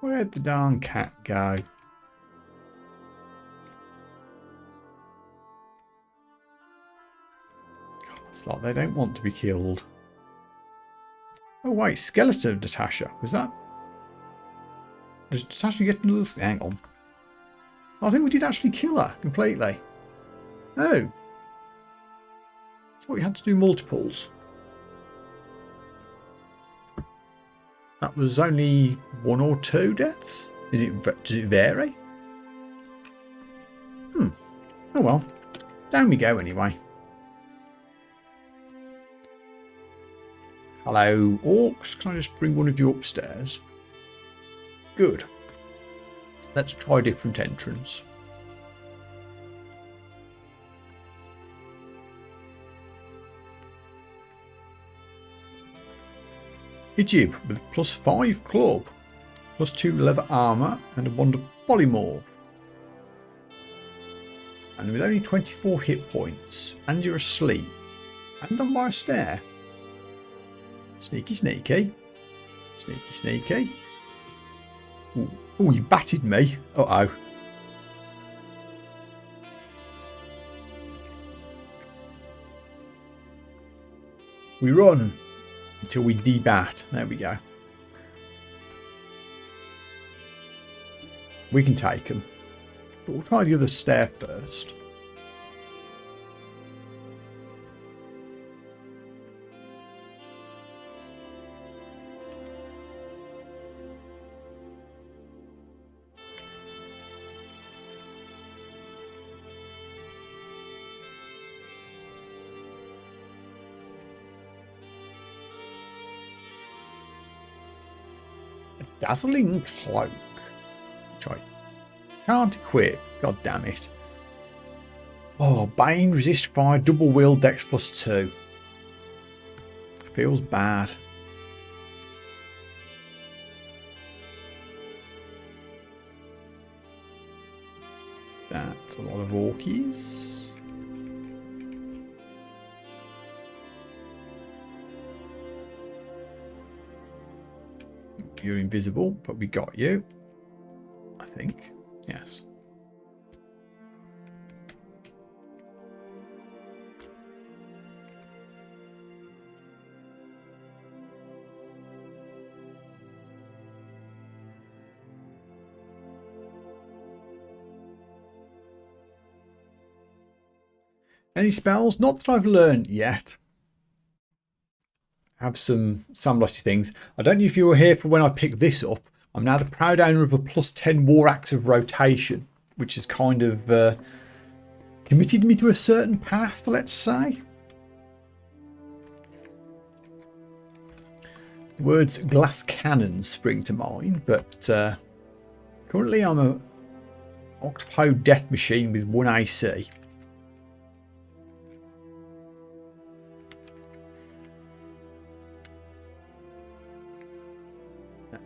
Where'd the darn cat go? God, it's like they don't want to be killed. Oh wait, skeleton of Natasha. Was that? Does Natasha get another? Hang on. I think we did actually kill her completely. Oh. I thought you had to do multiples. That was only 1 or 2 deaths? Does it vary? Oh well. Down we go anyway. Hello, orcs. Can I just bring one of you upstairs? Good. Let's try a different entrance. Hijib with +5 club, +2 leather armour and a wand of polymorph. And with only 24 hit points, and you're asleep, and on by a stair. Sneaky, sneaky. Sneaky, sneaky. Oh, you batted me. Uh-oh. We run until we debat. There we go. We can take them. But we'll try the other stair first. Dazzling cloak, which I can't equip. God damn it! Oh, Bane resist fire, double wheel, dex +2. Feels bad. That's a lot of orkies. You're invisible, but we got you. I think. Yes. Any spells? Not that I've learned yet. Have some sandblasty things. I don't know if you were here for when I picked this up. I'm now the proud owner of a +10 War Axe of Rotation, which has kind of committed me to a certain path, let's say. The words glass cannon spring to mind, but currently I'm a octopode death machine with 1 AC. I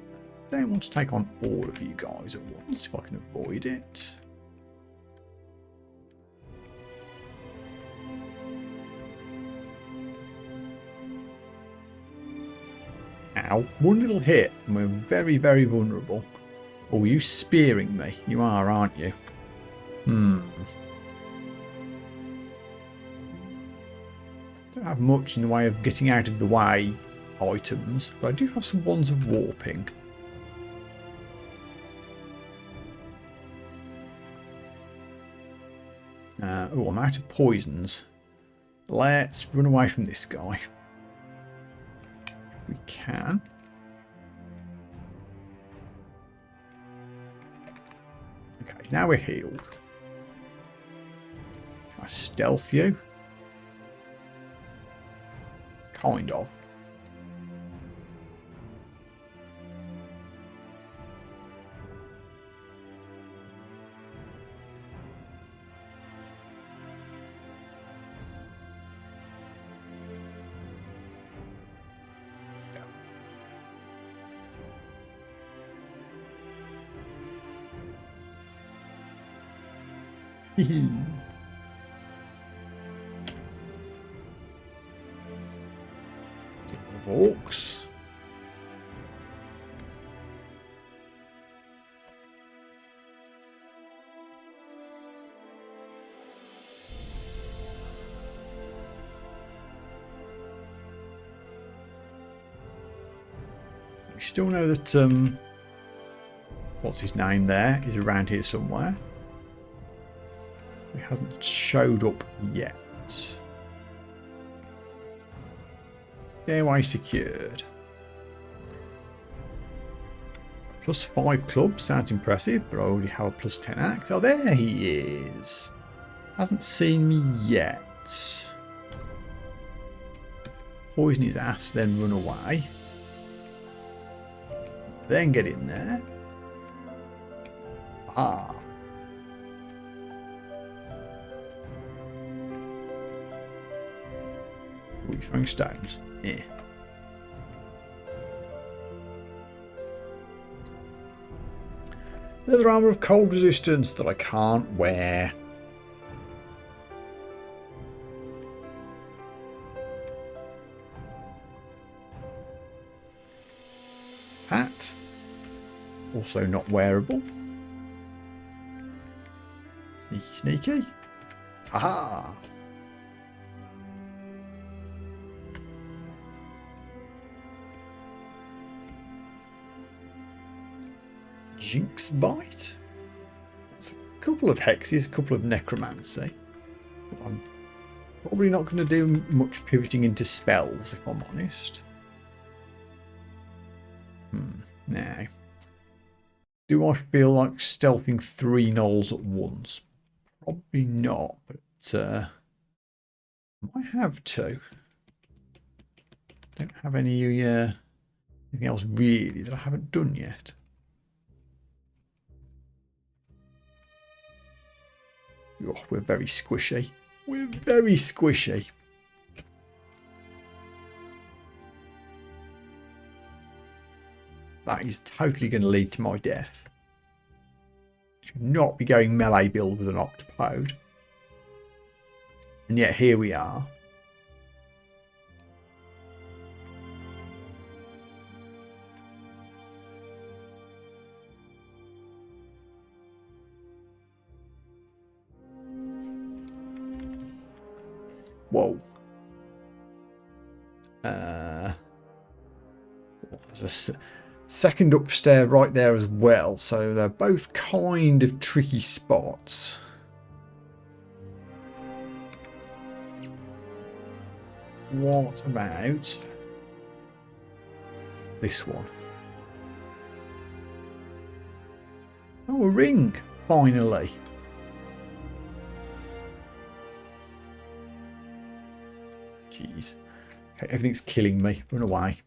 don't want to take on all of you guys at once if I can avoid it. Ow. One little hit and we're very, very vulnerable. Oh, are you spearing me? You are, aren't you? Don't have much in the way of getting out of the way items, but I do have some wands of warping. Oh, I'm out of poisons. Let's run away from this guy. We can. Okay, now we're healed. Can I stealth you? Kind of. Orcs. We still know that what's his name there is around here somewhere. He hasn't showed up yet. Stairway secured. +5 club sounds impressive, but I already have a +10 axe. Oh, there he is. Hasn't seen me yet. Poison his ass, then run away. Then get in there. Ah. Are we throwing stones? Yeah. Leather armor of cold resistance that I can't wear. Hat. Also not wearable. Sneaky, sneaky. Aha! Jinx Bite. That's a couple of hexes, a couple of necromancy. But I'm probably not going to do much pivoting into spells, if I'm honest. Now, do I feel like stealthing 3 gnolls at once? Probably not, but I might have to. Don't have any anything else really that I haven't done yet. Oh, we're very squishy. We're very squishy. That is totally going to lead to my death. Should not be going melee build with an octopode. And yet here we are. Whoa. There's a second upstairs right there as well, so they're both kind of tricky spots. What about this one? Oh, a ring, finally. Jeez. Okay, everything's killing me. Run away.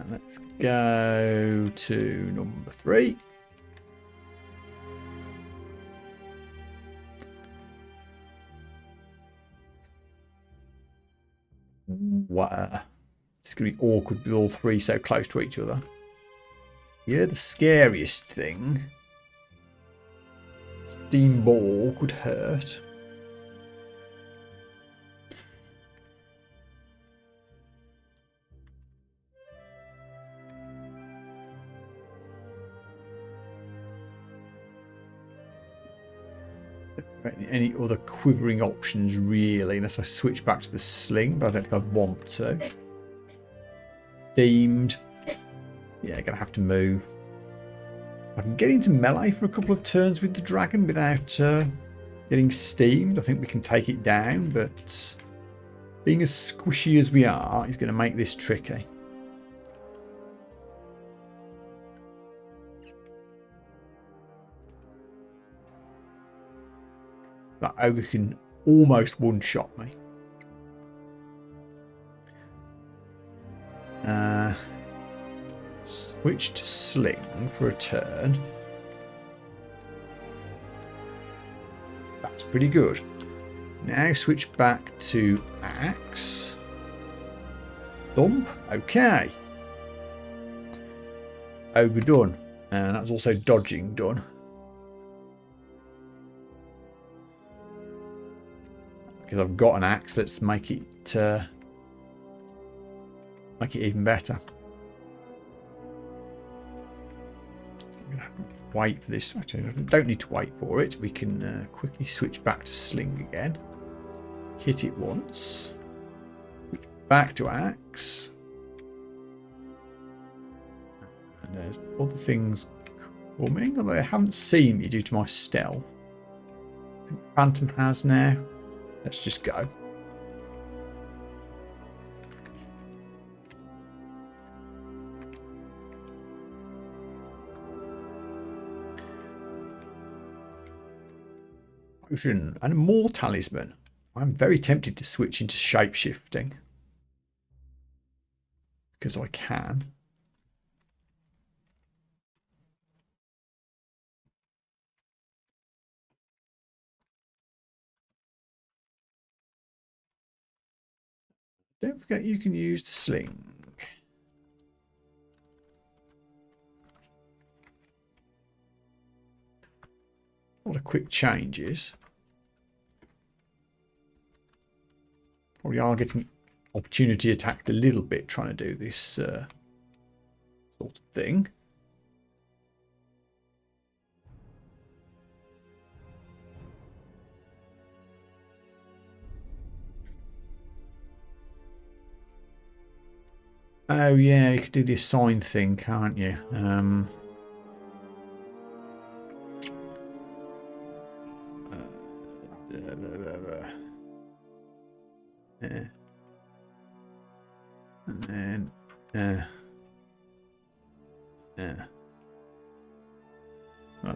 Let's go to number 3. Wow. It's going to be awkward with all 3 so close to each other. Yeah, the scariest thing. Steam ball could hurt. Any other quivering options really, unless I switch back to the sling, but I don't think I'd want to. Steamed. Yeah, gonna have to move. I can get into melee for a couple of turns with the dragon without getting steamed. I think we can take it down, but being as squishy as we are is going to make this tricky. That ogre can almost one-shot me. Switch to sling for a turn. That's pretty good. Now switch back to axe. Thump. Okay. Ogre done. And that's also dodging done. Because I've got an axe, let's make it even better. I'm gonna have to wait for this. Actually, I don't need to wait for it. We can quickly switch back to sling again. Hit it once. Switch back to axe. And there's other things coming, although they haven't seen me due to my stealth. I think the Phantom has now. Let's just go. Potion and more talisman. I'm very tempted to switch into shape-shifting because I can. Don't forget you can use the sling. A lot of quick changes. Probably are getting opportunity attacked a little bit trying to do this sort of thing. Oh yeah, you could do the assign thing, can't you? Yeah. And then that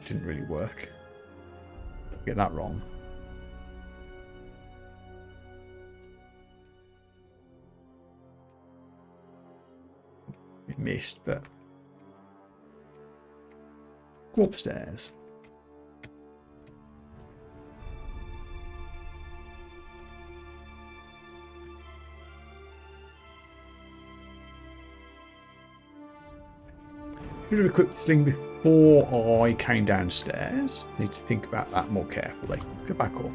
didn't really work. Get that wrong. We missed, but go upstairs. Should have equipped the sling before I came downstairs. Need to think about that more carefully. Go back up.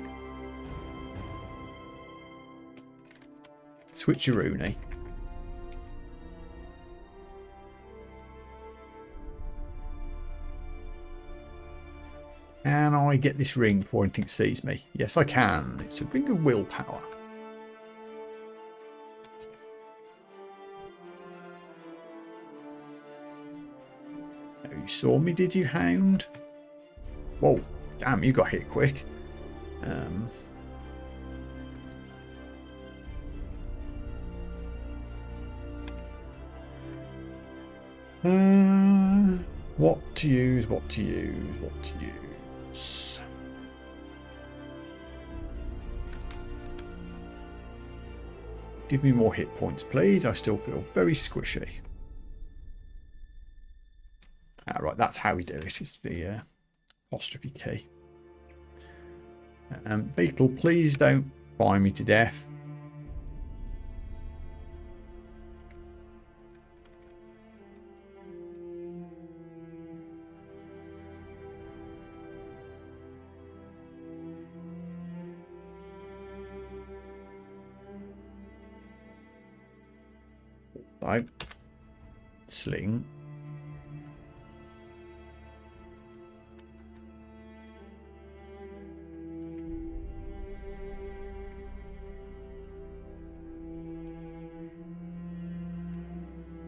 Switcheroonie. Can I get this ring before anything sees me? Yes, I can. It's a ring of willpower. You saw me, did you, hound? Whoa, damn, you got hit quick. What to use, what to use, what to use. Give me more hit points, please. I still feel very squishy. Right, that's how we do it. It's the apostrophe key. Beetle, please don't fire me to death. Right. Sling.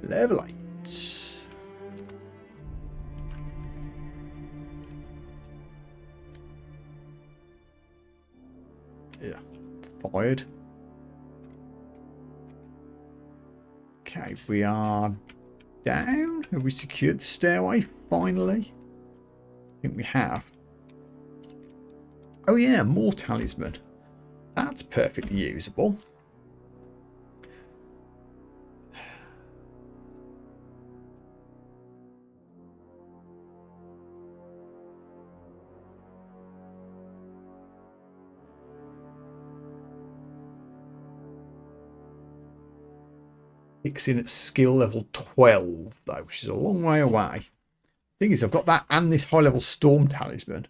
Level 8. Yeah. Fired. Okay, we are down. Have we secured the stairway finally? I think we have. Oh yeah, more talisman. That's perfectly usable. Kicks in at skill level 12 though, which is a long way away. Thing is, I've got that and this high level storm talisman,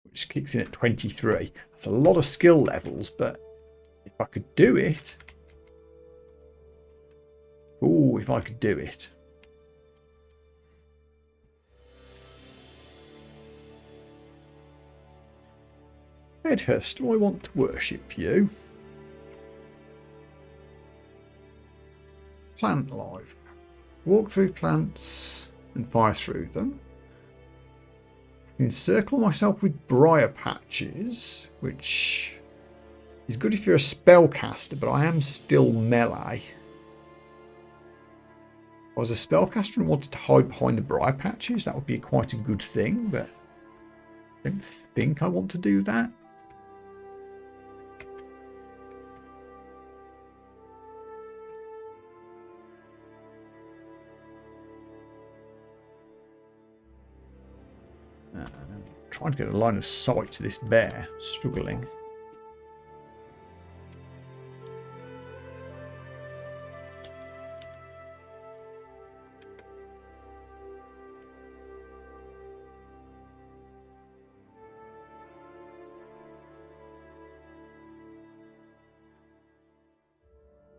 which kicks in at 23. That's a lot of skill levels, but if I could do it. Oh, if I could do it. Edhurst, do I want to worship you? Plant life. Walk through plants and fire through them. I can encircle myself with briar patches, which is good if you're a spellcaster, but I am still melee. If I was a spellcaster and wanted to hide behind the briar patches, that would be quite a good thing, but I don't think I want to do that. Trying to get a line of sight to this bear, struggling.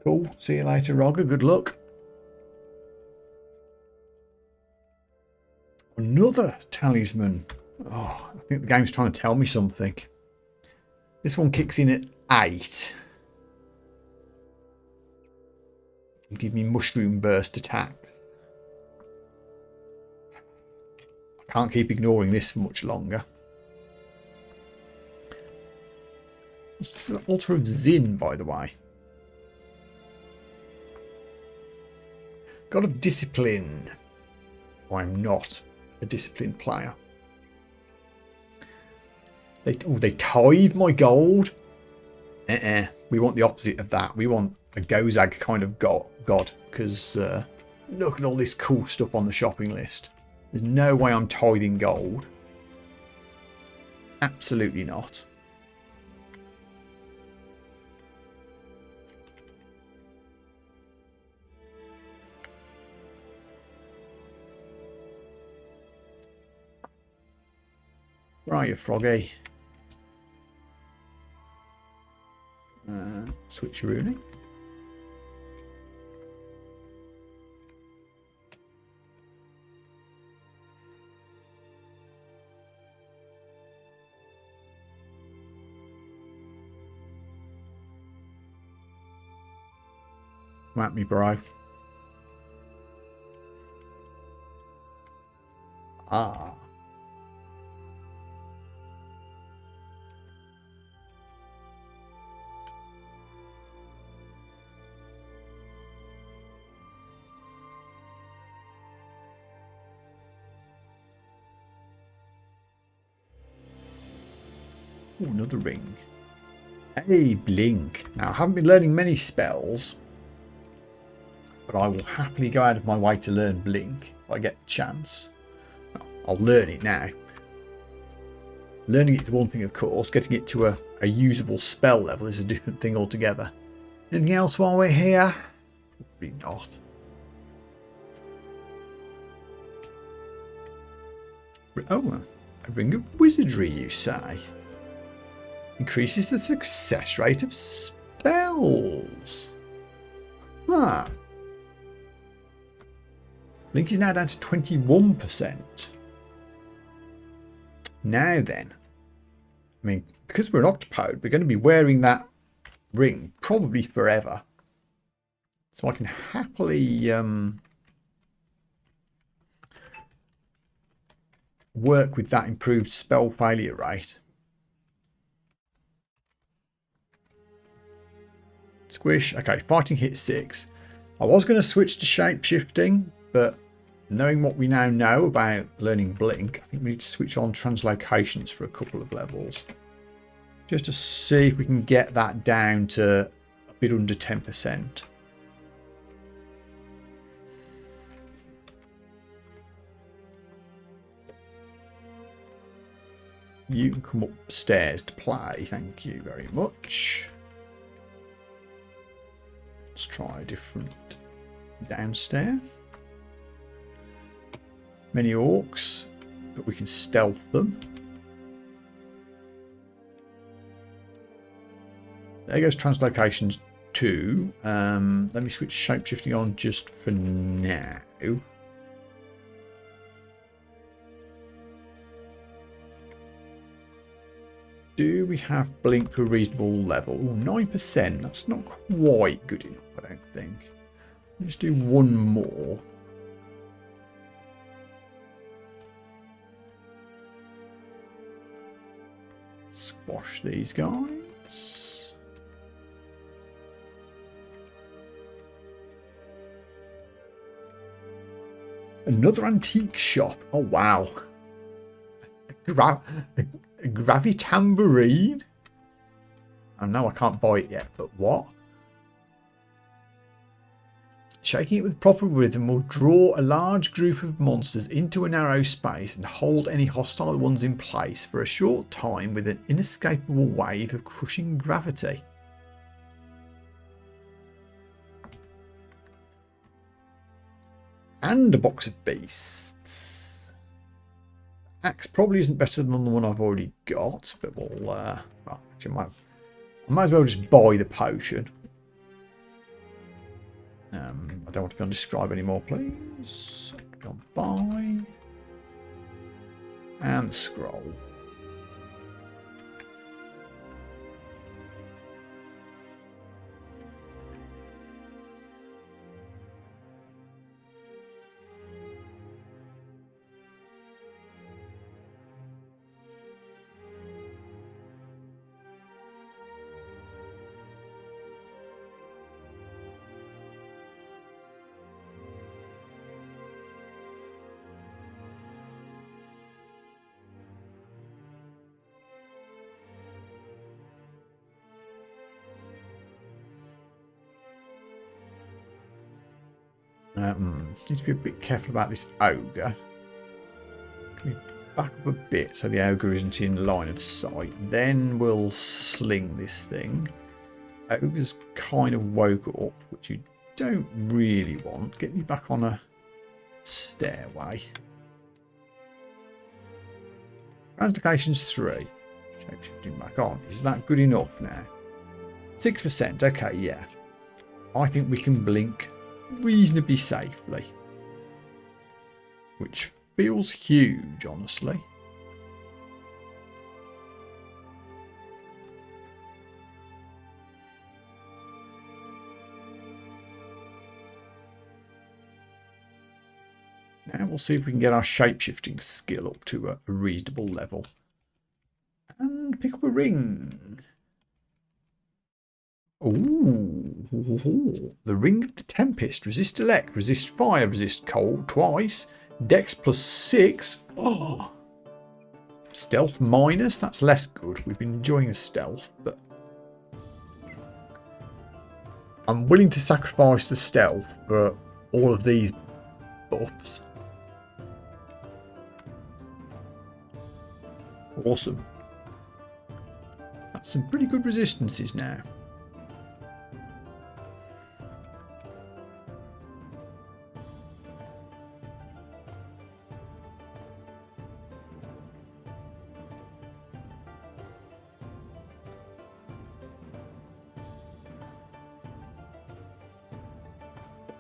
Cool. See you later, Rogger. Good luck. Another talisman. Oh, I think the game's trying to tell me something. This one kicks in at 8. Give me mushroom burst attacks. I can't keep ignoring this for much longer. It's the Altar of Zin, by the way. God of Discipline. I'm not a disciplined player. They tithe my gold. We want the opposite of that. We want a Gozag kind of god. Because look at all this cool stuff on the shopping list. There's no way I'm tithing gold. Absolutely not. Where are you, Froggy? Switcheroonie. Come at me, bro. Ah. Ooh, another ring. Hey, blink. Now, I haven't been learning many spells, but I will happily go out of my way to learn blink if I get the chance. I'll learn it now. Learning it is one thing, of course. Getting it to a usable spell level is a different thing altogether. Anything else while we're here? Probably not. Oh, a ring of wizardry, you say? Increases the success rate of spells. Huh. Blink is now down to 21%. Now then, I mean, because we're an octopode, we're going to be wearing that ring probably forever. So I can happily work with that improved spell failure rate. Squish. Okay, fighting hit 6. I was going to switch to shape shifting, but knowing what we now know about learning blink, I think we need to switch on translocations for a couple of levels. Just to see if we can get that down to a bit under 10%. You can come upstairs to play. Thank you very much. Let's try a different downstairs. Many orcs, but we can stealth them. There goes translocations 2. Let me switch shapeshifting on just for now. Do we have blink to a reasonable level? Ooh, 9%. That's not quite good enough, I don't think. Let's do one more. Squash these guys. Another antique shop. Oh, wow. A gravy tambourine? Oh no, I can't buy it yet, but what? Shaking it with proper rhythm will draw a large group of monsters into a narrow space and hold any hostile ones in place for a short time with an inescapable wave of crushing gravity. And a box of beasts. Axe probably isn't better than the one I've already got, but we'll, well, actually, I might as well just buy the potion. I don't want to be on describe anymore, please. Go on buy. And the scroll. Need to be a bit careful about this ogre. Can we back up a bit so the ogre isn't in line of sight? Then we'll sling this thing. Ogre's kind of woke up, which you don't really want. Get me back on a stairway. Translocations 3. Shapeshifting back on. Is that good enough now? 6%. Okay, yeah. I think we can blink reasonably safely, which feels huge, honestly. Now we'll see if we can get our shape-shifting skill up to a reasonable level and pick up a ring. Ooh, the Ring of the Tempest. Resist elect, resist fire, resist cold twice. Dex +6. Oh, stealth minus. That's less good. We've been enjoying the stealth, but I'm willing to sacrifice the stealth for all of these buffs. Awesome. That's some pretty good resistances now.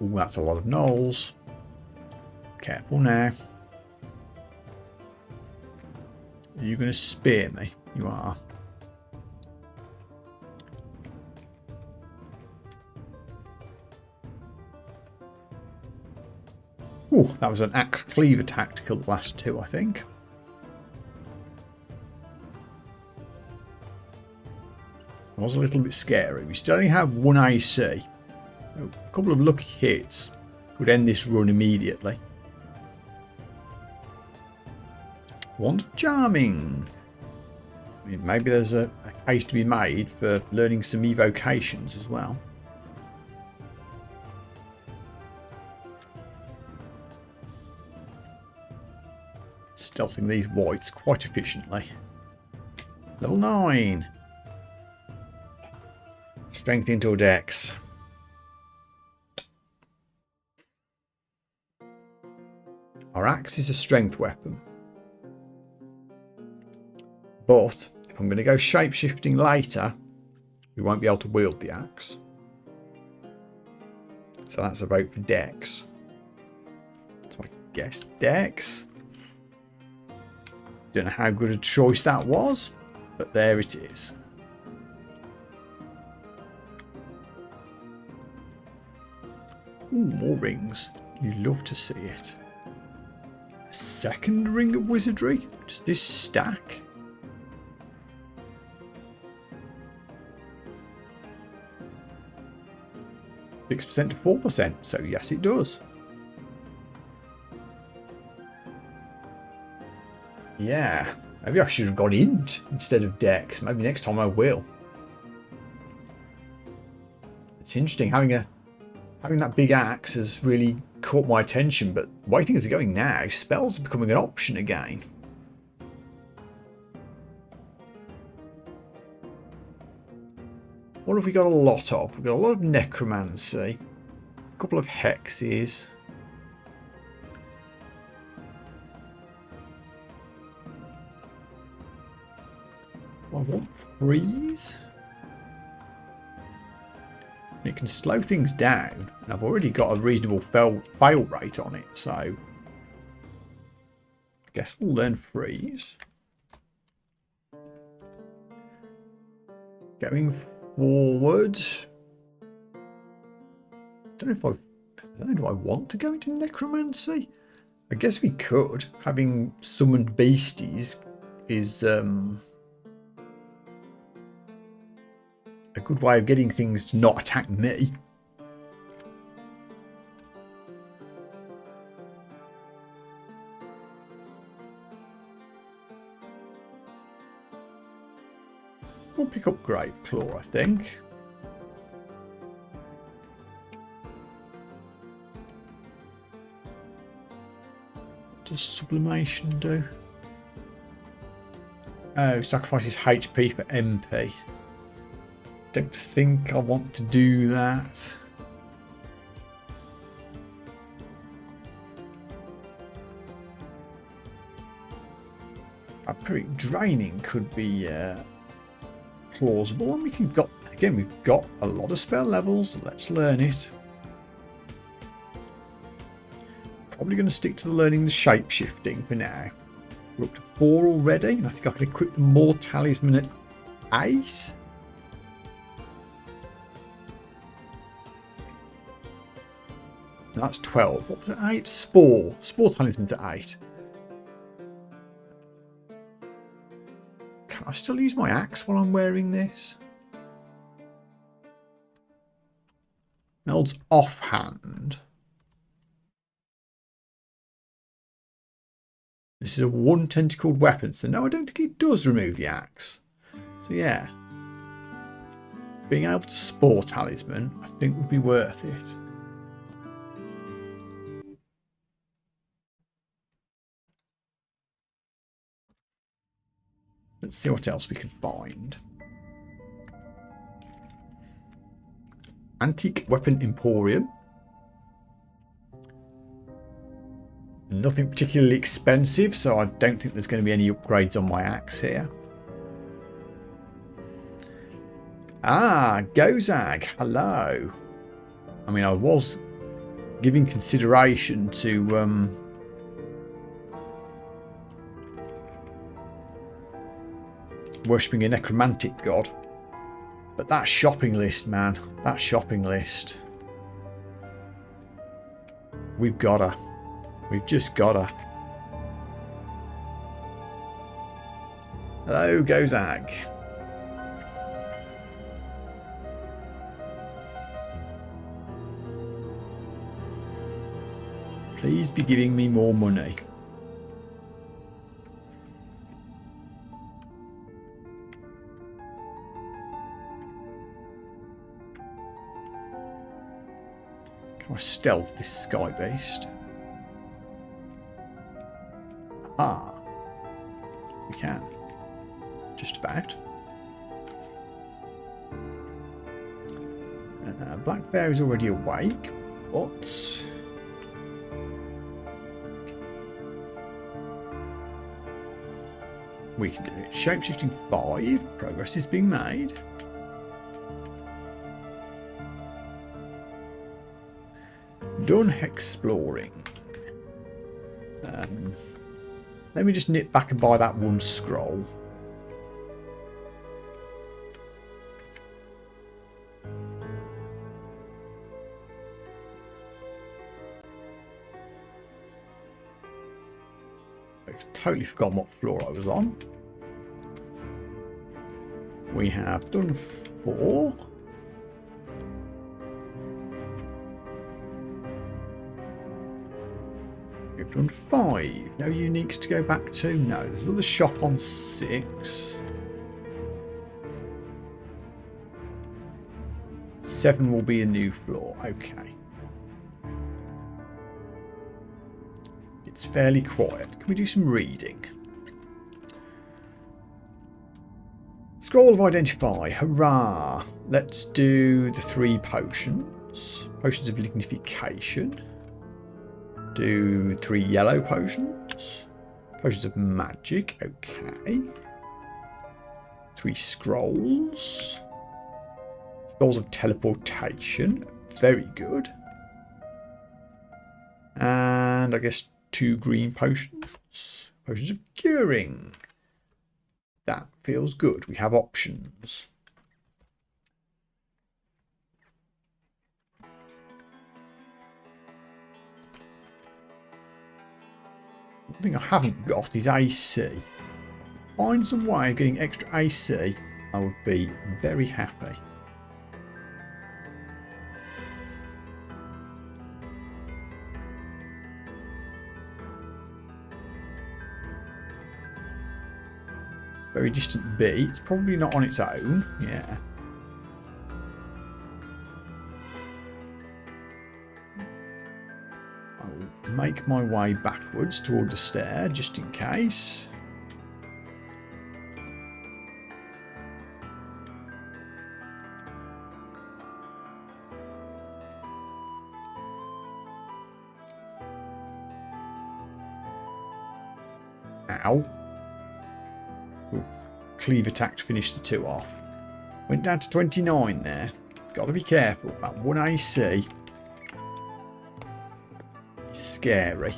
Ooh, that's a lot of gnolls. Careful now. Are you going to spear me? You are. Ooh, that was an axe cleave attack to kill the last two, I think. It was a little bit scary. We still only have 1 AC. A couple of lucky hits could end this run immediately. Wand of Charming. I mean, maybe there's a case to be made for learning some evocations as well. Stealthing these whites quite efficiently. Level 9. Strength into dex. Our axe is a strength weapon. But if I'm going to go shape-shifting later, we won't be able to wield the axe. So that's a vote for dex. So I guess dex. Don't know how good a choice that was, but there it is. Ooh, more rings. You love to see it. A second ring of wizardry? Does this stack? %6 to 4%, so yes it does. Yeah, maybe I should have gone int instead of dex. Maybe next time I will. It's interesting having that big axe has really caught my attention, but the way things are going now, spells are becoming an option again. What have we got a lot of? We've got a lot of necromancy, a couple of hexes. I want freeze. It can slow things down, and I've already got a reasonable fail rate on it, so I guess we'll learn freeze. Going forward, I don't know, do I want to go into necromancy? I guess we could. Having summoned beasties is a good way of getting things to not attack me. We'll pick up Great Claw, I think. What does Sublimation do? Oh, sacrifices HP for MP. Don't think I want to do that. Vampiric Draining could be plausible, and we've got a lot of spell levels. Let's learn it. Probably going to stick to learning the shape shifting for now. We're up to 4 already, and I think I can equip the more talisman at 8. No, that's 12. What was it? 8? Spore talisman's at 8. Can I still use my axe while I'm wearing this? Meld's offhand. This is a 1 tentacled weapon, so no, I don't think it does remove the axe. So yeah. being able to sport Talisman, I think would be worth it. Let's see what else we can find. Antique Weapon Emporium. Nothing particularly expensive, so I don't think there's going to be any upgrades on my axe here. Ah, Gozag, hello. I mean, I was giving consideration to worshipping a necromantic god. But that shopping list, man, that shopping list. We've got her. We've just got her. Hello, Gozag. Please be giving me more money. Can I stealth this sky beast? Ah, we can. Just about. Black Bear is already awake, but we can do it. Shapeshifting 5. Progress is being made. Done exploring. Let me just nip back and buy that one scroll. I've totally forgotten what floor I was on. We have done 4. We've done 5. No uniques to go back to. No, there's another shop on 6. 7 will be a new floor. Okay. It's fairly quiet. Can we do some reading? Scroll of Identify. Hurrah! Let's do the 3 potions. Potions of Lignification. Do 3 yellow potions. Potions of Magic. Okay. 3 scrolls. Scrolls of Teleportation. Very good. And I guess 2 green potions. Potions of Curing. That feels good. We have options. One thing I haven't got is AC. Find some way of getting extra AC, I would be very happy. Very distant B. It's probably not on its own. Yeah. I'll make my way backwards toward the stair just in case. Ow. Ooh. Cleave attack to finish the 2 off. Went down to 29 there. Got to be careful. That 1 AC is scary.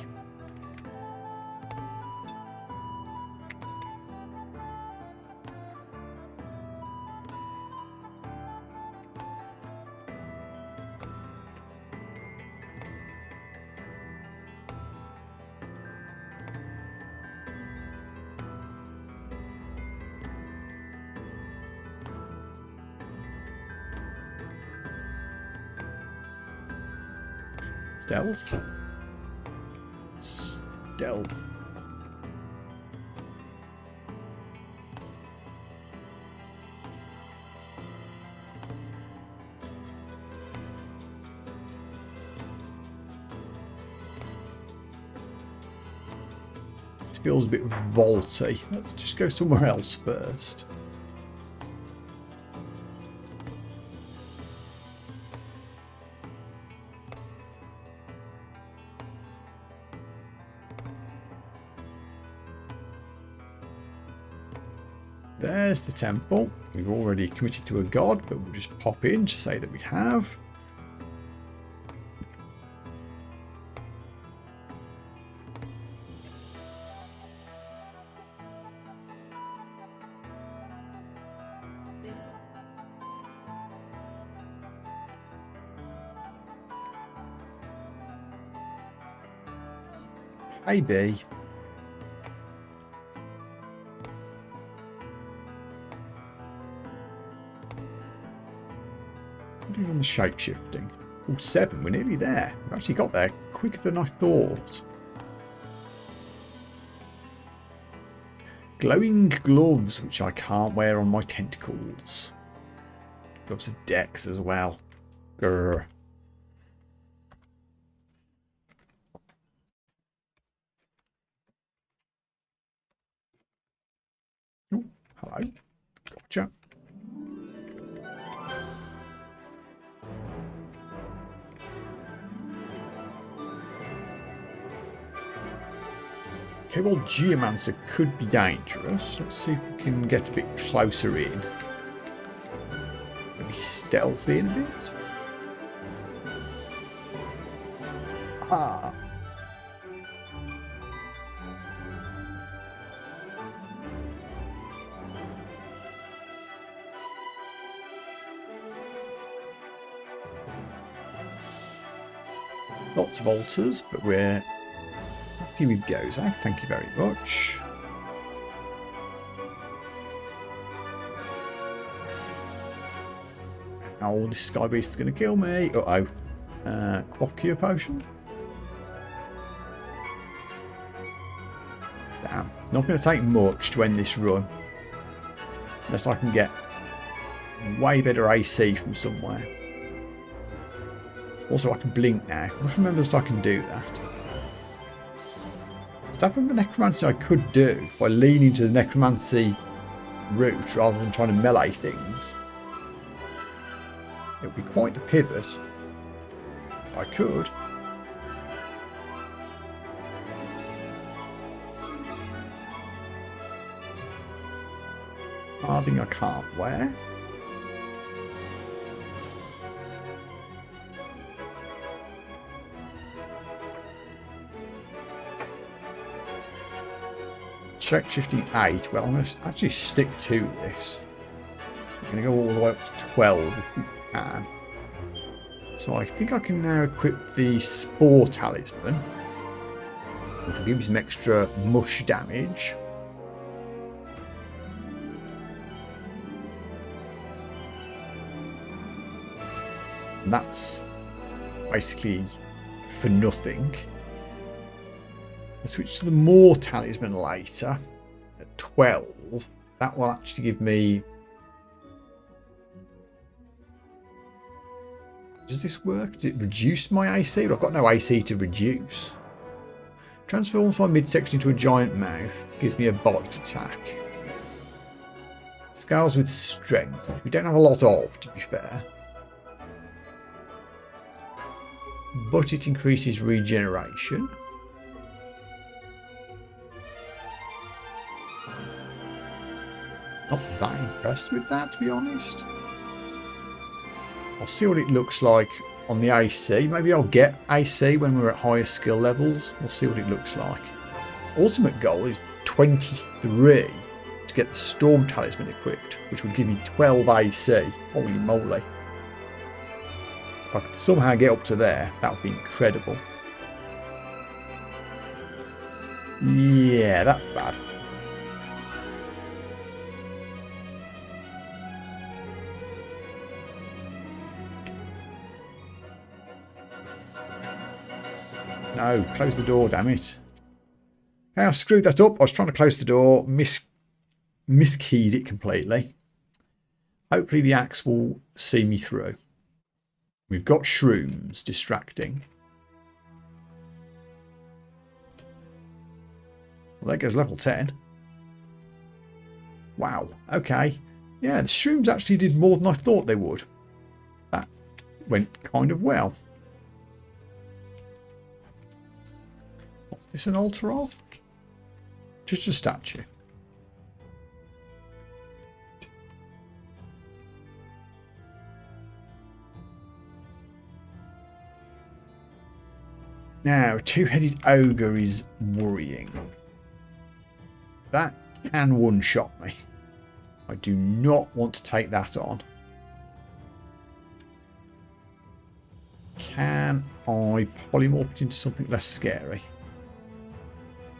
Stealth. Stealth. feels a bit vaulty. Let's just go somewhere else first. There's the temple. We've already committed to a god, but we'll just pop in to say that we have. Hey B. On the shape shifting. Oh, 7, we're nearly there. We've actually got there quicker than I thought. Glowing gloves, which I can't wear on my tentacles. Gloves of Dex as well. Grr. Oh, hello. Gotcha. Okay, well, Geomancer could be dangerous. Let's see if we can get a bit closer in. Maybe stealthy in a bit. Ah. Lots of altars, but we're happy with Gozak. Thank you very much. Oh, this Sky Beast is going to kill me. Uh-oh. Quaff Cure Potion. Damn. It's not going to take much to end this run. Unless I can get way better AC from somewhere. Also, I can blink now. I must remember that I can do that. Staff of the Necromancy I could do by leaning to the Necromancy route rather than trying to melee things. It would be quite the pivot. I could. Harding I can't wear. Shape-shifting 8. Well, I'm going to actually stick to this. I'm going to go all the way up to 12 if we can. So I think I can now equip the Spore Talisman, which will give me some extra mush damage. And that's basically for nothing. I'll switch to the More Talisman later at 12. That will actually give me... Does this work? Does it reduce my AC? Well, I've got no AC to reduce. Transforms my midsection into a giant mouth. Gives me a bite attack. Scales with strength, which we don't have a lot of, to be fair. But it increases regeneration. Not that impressed with that, to be honest. I'll see what it looks like on the AC. Maybe I'll get AC when we're at higher skill levels. We'll see what it looks like. Ultimate goal is 23 to get the Storm Talisman equipped, which would give me 12 AC. Holy moly. If I could somehow get up to there, that would be incredible. Yeah, that's bad. No, close the door, damn it. Okay, I screwed that up. I was trying to close the door, miskeyed it completely. Hopefully the axe will see me through. We've got shrooms distracting. Well, there goes level 10. Wow, okay. Yeah, the shrooms actually did more than I thought they would. That went kind of well. What's this an altar of? Just a statue. Now, two-headed ogre is worrying. That can one-shot me. I do not want to take that on. Can I polymorph it into something less scary?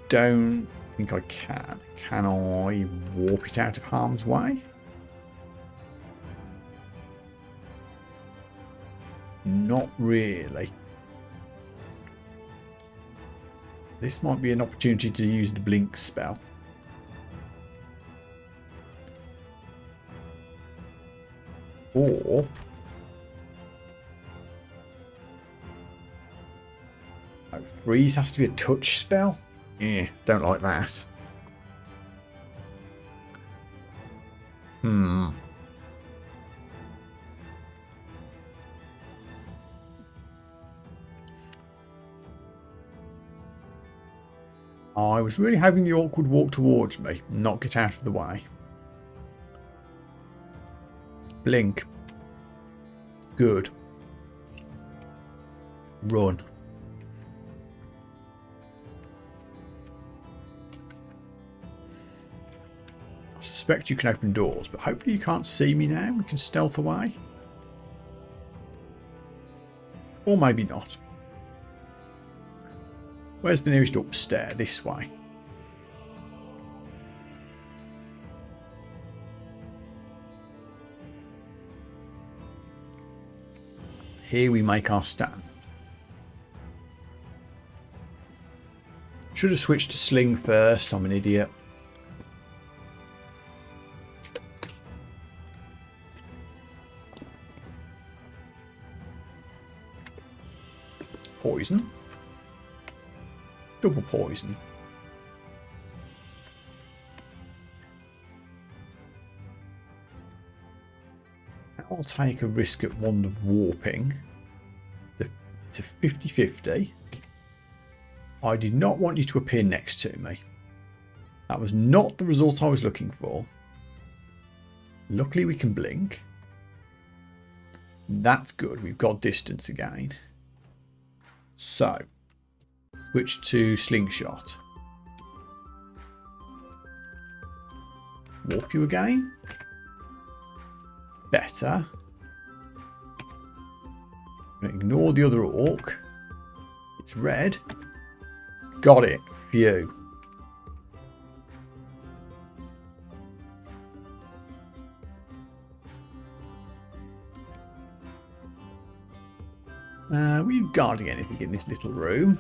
Don't think I can. Can I warp it out of harm's way? Not really. This might be an opportunity to use the blink spell. Or oh, freeze has to be a touch spell? Yeah, don't like that. I was really hoping the orc would walk towards me, not get out of the way. Blink. Good. Run. I suspect you can open doors, but hopefully you can't see me now. We can stealth away. Or maybe not. Where's the nearest upstairs? This way. Here we make our stand. Should have switched to sling first. I'm an idiot. Poison. Double poison. I'll take a risk at one of warping to 50-50. I did not want you to appear next to me. That was not the result I was looking for. Luckily we can blink. That's good. We've got distance again. So, switch to slingshot. Warp you again. Better. Ignore the other orc. It's red. Got it. Phew. Were you guarding anything in this little room?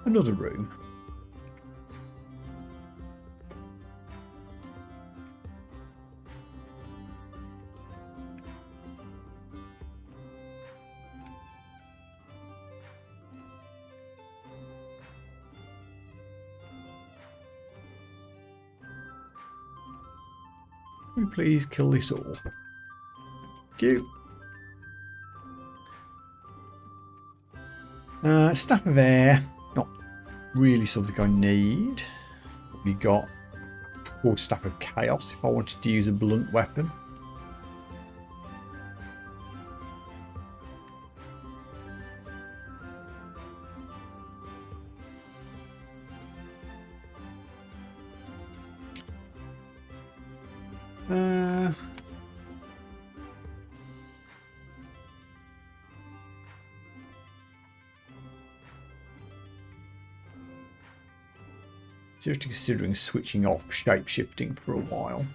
Another room. Can we please kill this all? Thank you. Staff of air. Not really something I need. We got called Staff of Chaos if I wanted to use a blunt weapon. Seriously considering switching off shape-shifting for a while.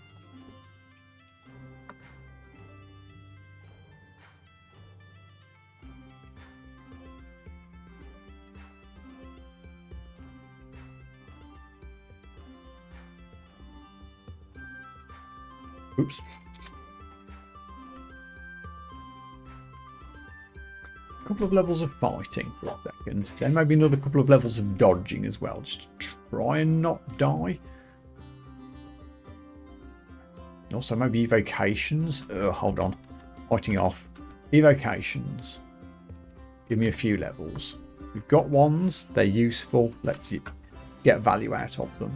Oops. couple of levels of fighting for a second. Then maybe another couple of levels of dodging as well. Just to try and not die. Also maybe evocations. Hold on. Fighting off. Evocations. Give me a few levels. We've got ones. They're useful. Let's get value out of them.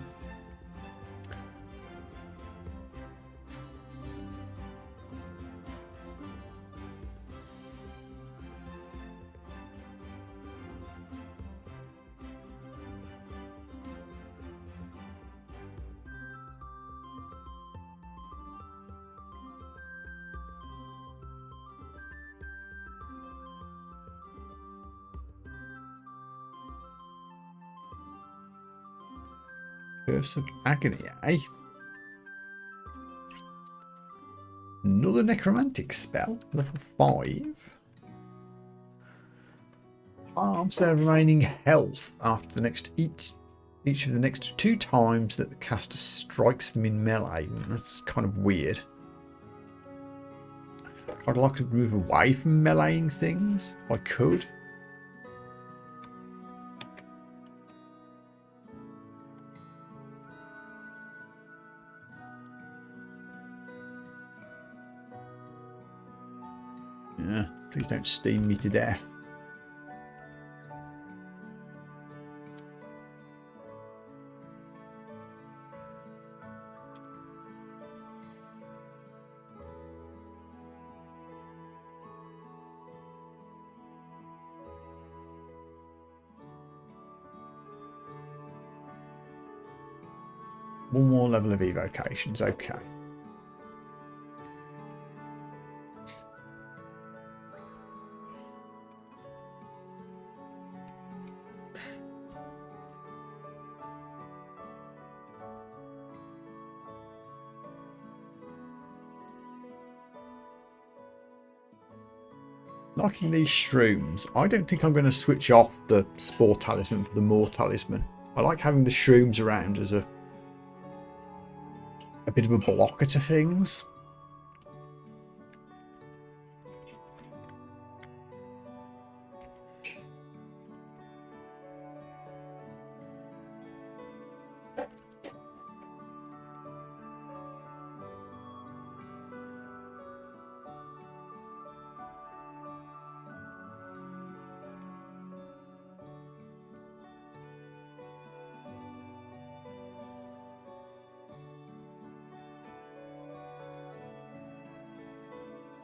Curse of Agony, eh? Another necromantic spell, level 5. Halves their remaining health after the next each of the next 2 times that the caster strikes them in melee. That's kind of weird. I'd like to move away from meleeing things if I could. Yeah, please don't steam me to death. One more level of evocations, okay. Liking these shrooms. I don't think I'm going to switch off the Spore Talisman for the More Talisman. I like having the shrooms around as a bit of a blocker to things.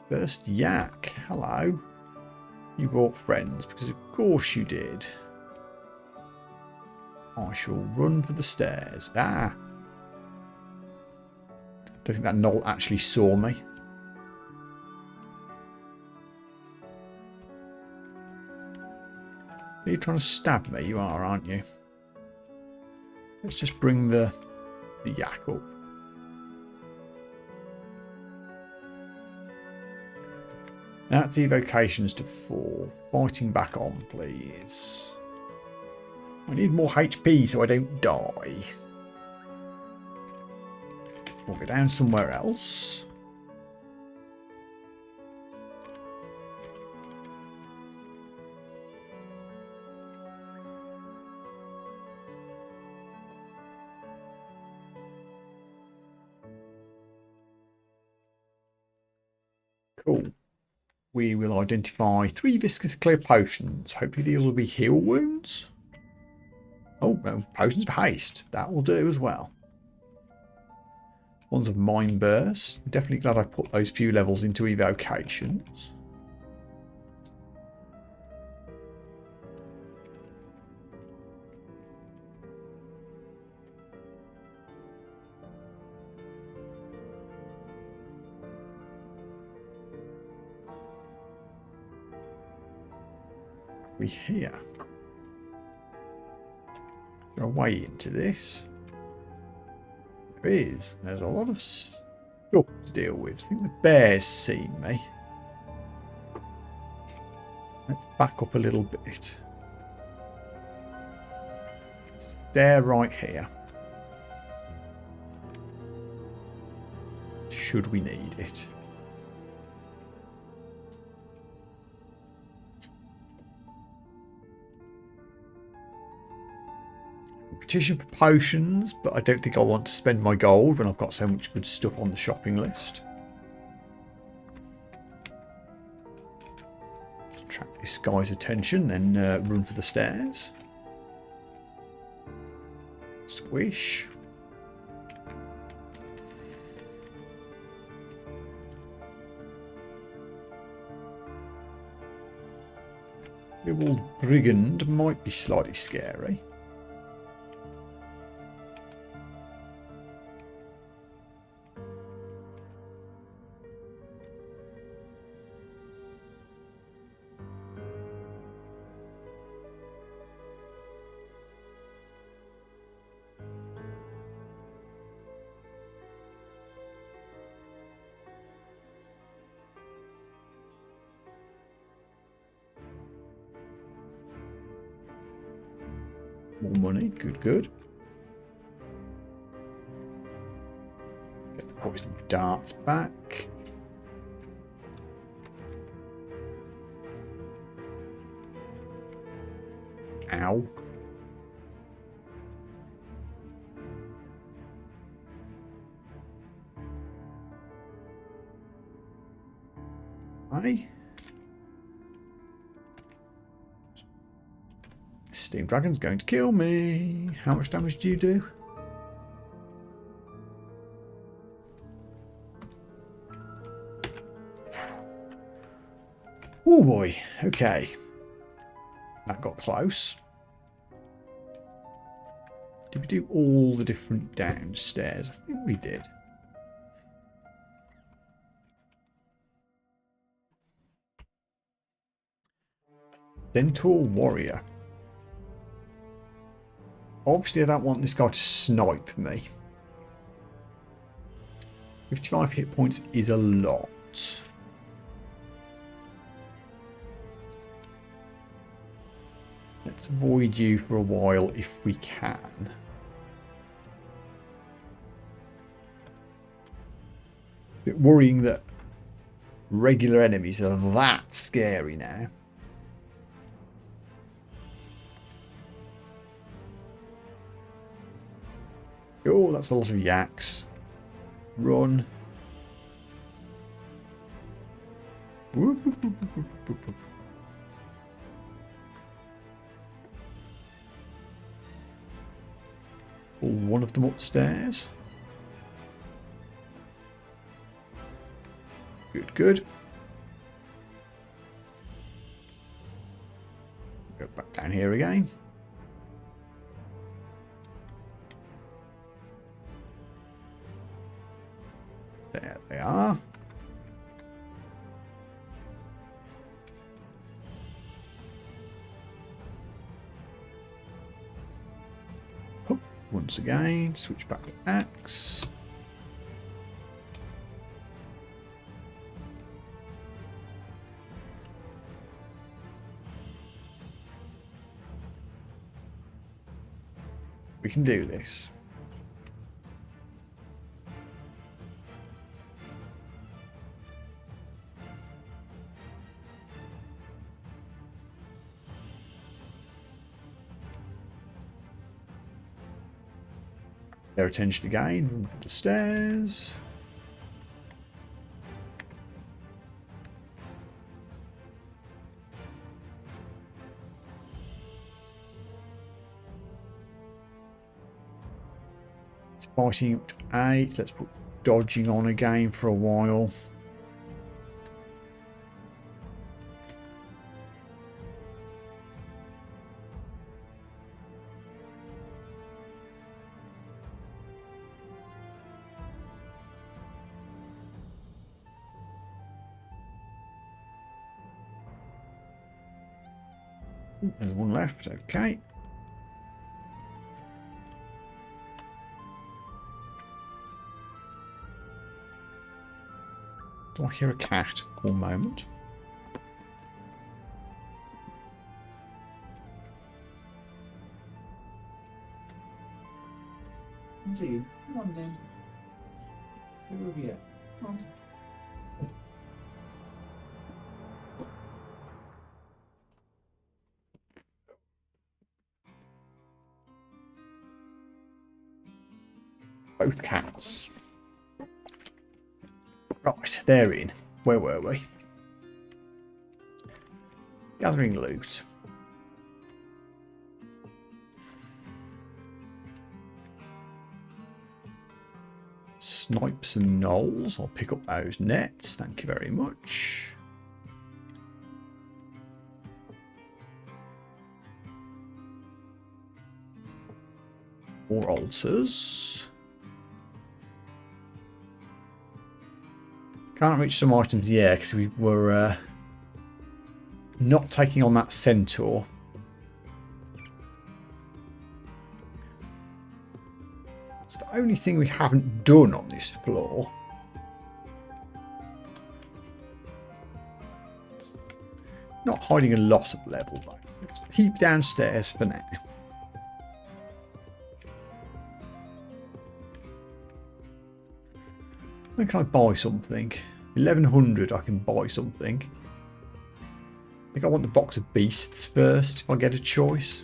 First yak, hello. You brought friends, because of course you did. I shall run for the stairs. Ah! Don't think that knoll actually saw me. Are you trying to stab me? You are, aren't you? Let's just bring the yak up. That's evocations to 4. Fighting back on, please. I need more HP so I don't die. We'll go down somewhere else. Cool. We will identify 3 viscous clear potions. Hopefully these will be heal wounds. Oh, no, potions of haste. That will do as well. Ones of mind burst. Definitely glad I put those few levels into evocations. We here. Is there a way into this? There is. There's a lot of stuff to deal with. I think the bear's seen me. Let's back up a little bit. There's a stair right here. Should we need it? competition for potions, but I don't think I want to spend my gold when I've got so much good stuff on the shopping list. Attract this guy's attention, then run for the stairs. Squish. Old brigand might be slightly scary. More money, good, good. Get the poison darts back. Ow. Aye. Steam Dragon's going to kill me. How much damage do you do? Oh boy, okay. That got close. Did we do all the different downstairs? I think we did. Centaur Warrior. Obviously, I don't want this guy to snipe me. 55 hit points is a lot. Let's avoid you for a while if we can. It's a bit worrying that regular enemies are that scary now. Oh, that's a lot of yaks. Run. Pull one of them upstairs. Good, good. Go back down here again. There they are. Oh, once again, switch back to axe. We can do this. Their attention again, run up the stairs. It's fighting up to 8. Let's put dodging on again for a while. There's one left, okay. Do I hear a cat? One moment. Indeed. Come on then. Stay over here. Come on. Both cats. Right, they're in. Where were we? Gathering loot. Snipes and knolls. I'll pick up those nets. Thank you very much. More altars. Can't reach some items yet because we were not taking on that centaur. It's the only thing we haven't done on this floor. It's not hiding a lot of level though. Let's keep downstairs for now. When can I buy something? 1100 I can buy something. I think I want the box of beasts first if I get a choice.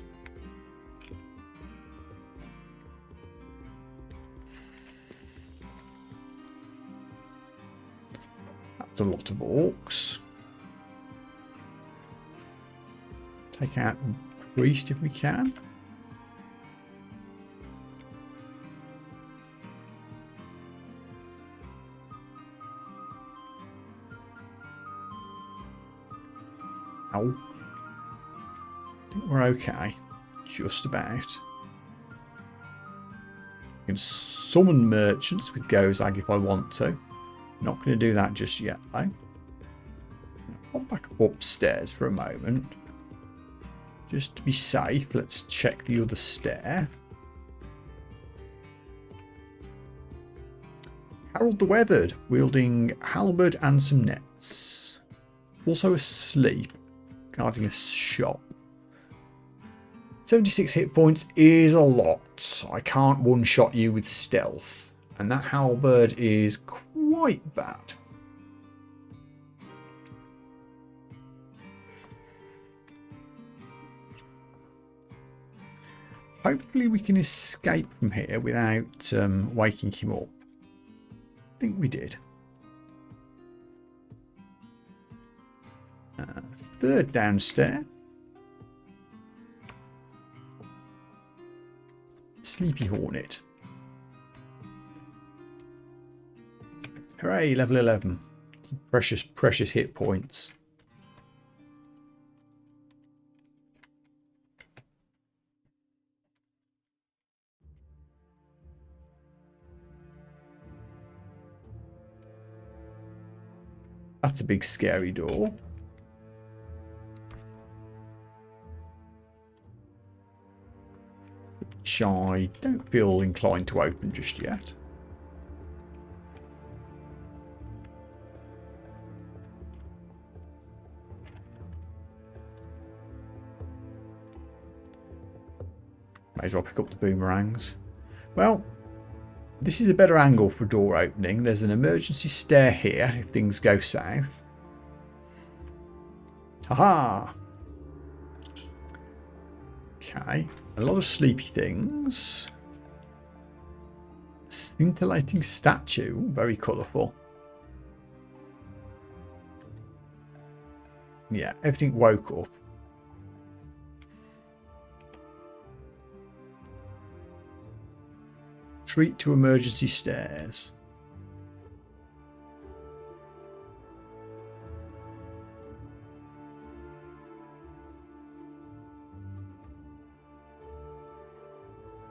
That's a lot of orcs. Take out the priest if we can. Ow. I think we're okay. Just about. I can summon merchants with Gozag if I want to. Not going to do that just yet though. I'll back upstairs for a moment. Just to be safe, let's check the other stair. Harold the Weathered, wielding halberd and some nets. Also asleep. Guarding a shop. 76 hit points is a lot. I can't one-shot you with stealth. And that halberd is quite bad. Hopefully we can escape from here without waking him up. I think we did. Third downstairs. Sleepy Hornet. Hooray, level 11. Some precious hit points. That's a big scary door. Which I don't feel inclined to open just yet. May as well pick up the boomerangs. Well, this is a better angle for door opening. There's an emergency stair here if things go south. Haha! Okay. A lot of sleepy things. Scintillating statue. Very colourful. Yeah, everything woke up. Retreat to emergency stairs.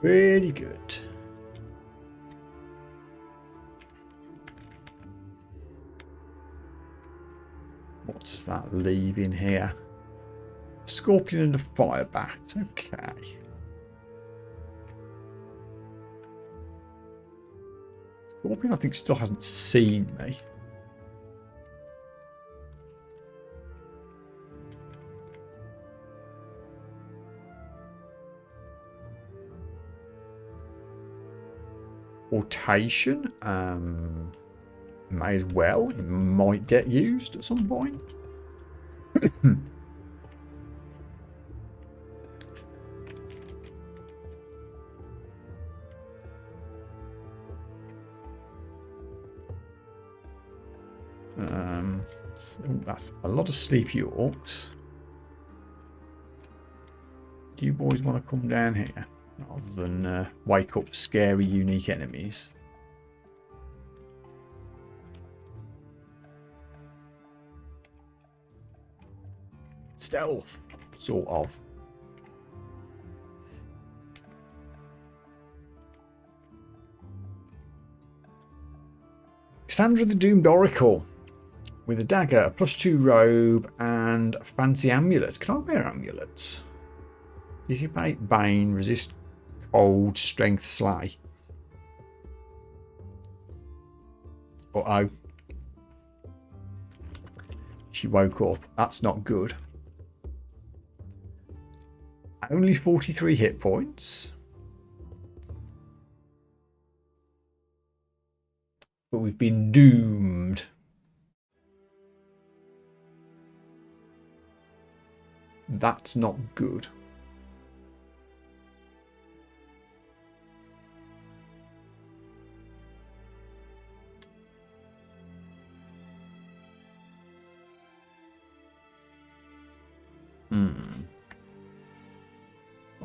Really good. What does that leave in here? Scorpion and a fire bat. Okay. Scorpion, I think, still hasn't seen me. Rotation. May as well. It might get used at some point. That's a lot of sleepy orcs. Do you boys want to come down here rather than wake up scary unique enemies? Stealth, sort of. Cassandra the Doomed Oracle with a dagger, a +2 robe, and a fancy amulet. Can I wear amulets? Dissipate Bane, resist cold, strength, slay. Uh-oh. She woke up. That's not good. Only 43 hit points. But we've been doomed. That's not good.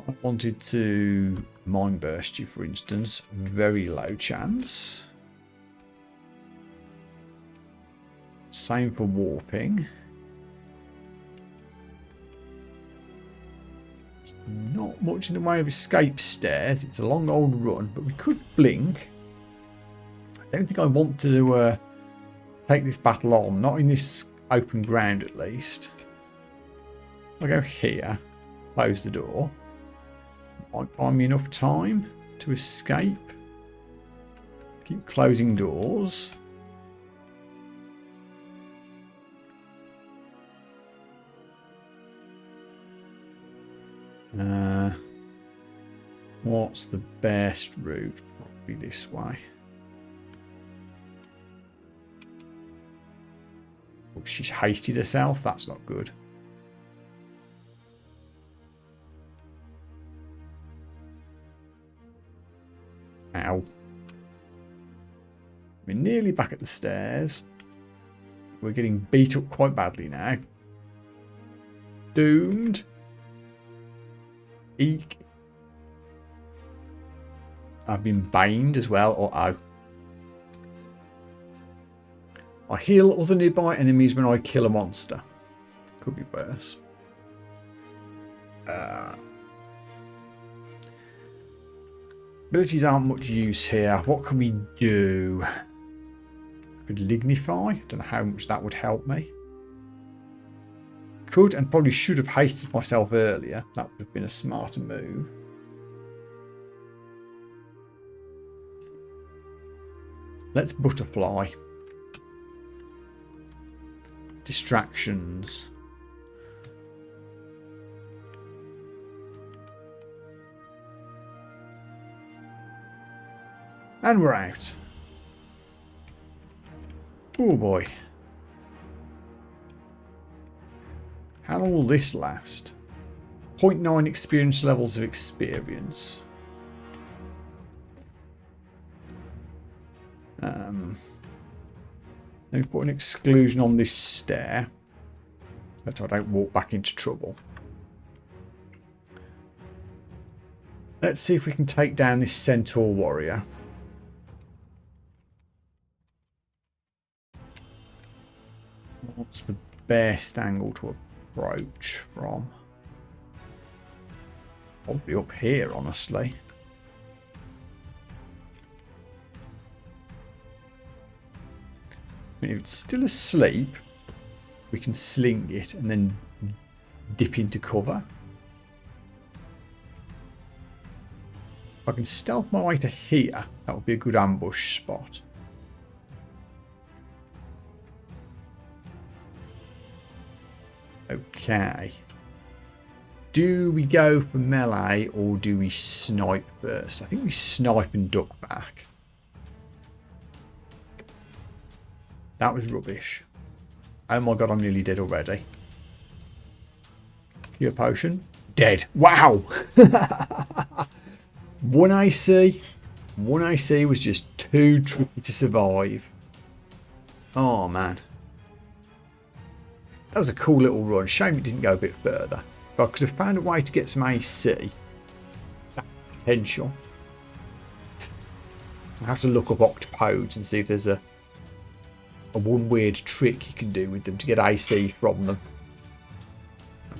I wanted to mind burst you, for instance. Very low chance. Same for warping. Not much in the way of escape stairs. It's a long old run, but we could blink. I don't think I want to take this battle on. Not in this open ground, at least. I'll go here. Close the door. Might buy me enough time to escape. Keep closing doors. What's the best route? Probably this way. Oh, she's hasted herself. That's not good. Ow. We're nearly back at the stairs. We're getting beat up quite badly now. Doomed. Eek. I've been baned as well. Uh-oh. I heal other nearby enemies when I kill a monster. Could be worse. Abilities aren't much use here. What can we do? I could lignify. I don't know how much that would help me. Could and probably should have hasted myself earlier. That would have been a smarter move. Let's butterfly. Distractions. And we're out. Oh boy. How long will this last? 0.9 experience levels of experience. Let me put an exclusion on this stair so that I don't walk back into trouble. Let's see if we can take down this centaur warrior. What's the best angle to approach from? Probably up here, honestly. I mean, if it's still asleep, we can sling it and then dip into cover. If I can stealth my way to here, that would be a good ambush spot. Okay. Do we go for melee or do we snipe first? I think we snipe and duck back. That was rubbish. Oh my god, I'm nearly dead already. Cure potion. Dead. Wow! 1 AC. 1 AC was just too tricky to survive. Oh man. that was a cool little run. Shame it didn't go a bit further. If I could have found a way to get some AC, that potential. I'll have to look up octopodes and see if there's a one weird trick you can do with them to get AC from them.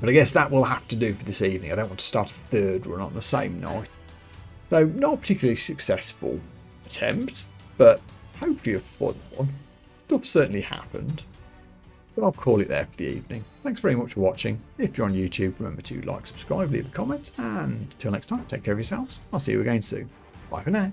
But I guess that will have to do for this evening. I don't want to start a third run on the same night. So not a particularly successful attempt, but hopefully a fun one. Stuff certainly happened. But I'll call it there for the evening. Thanks very much for watching. If you're on YouTube, remember to like, subscribe, leave a comment, and until next time, take care of yourselves. I'll see you again soon. Bye for now.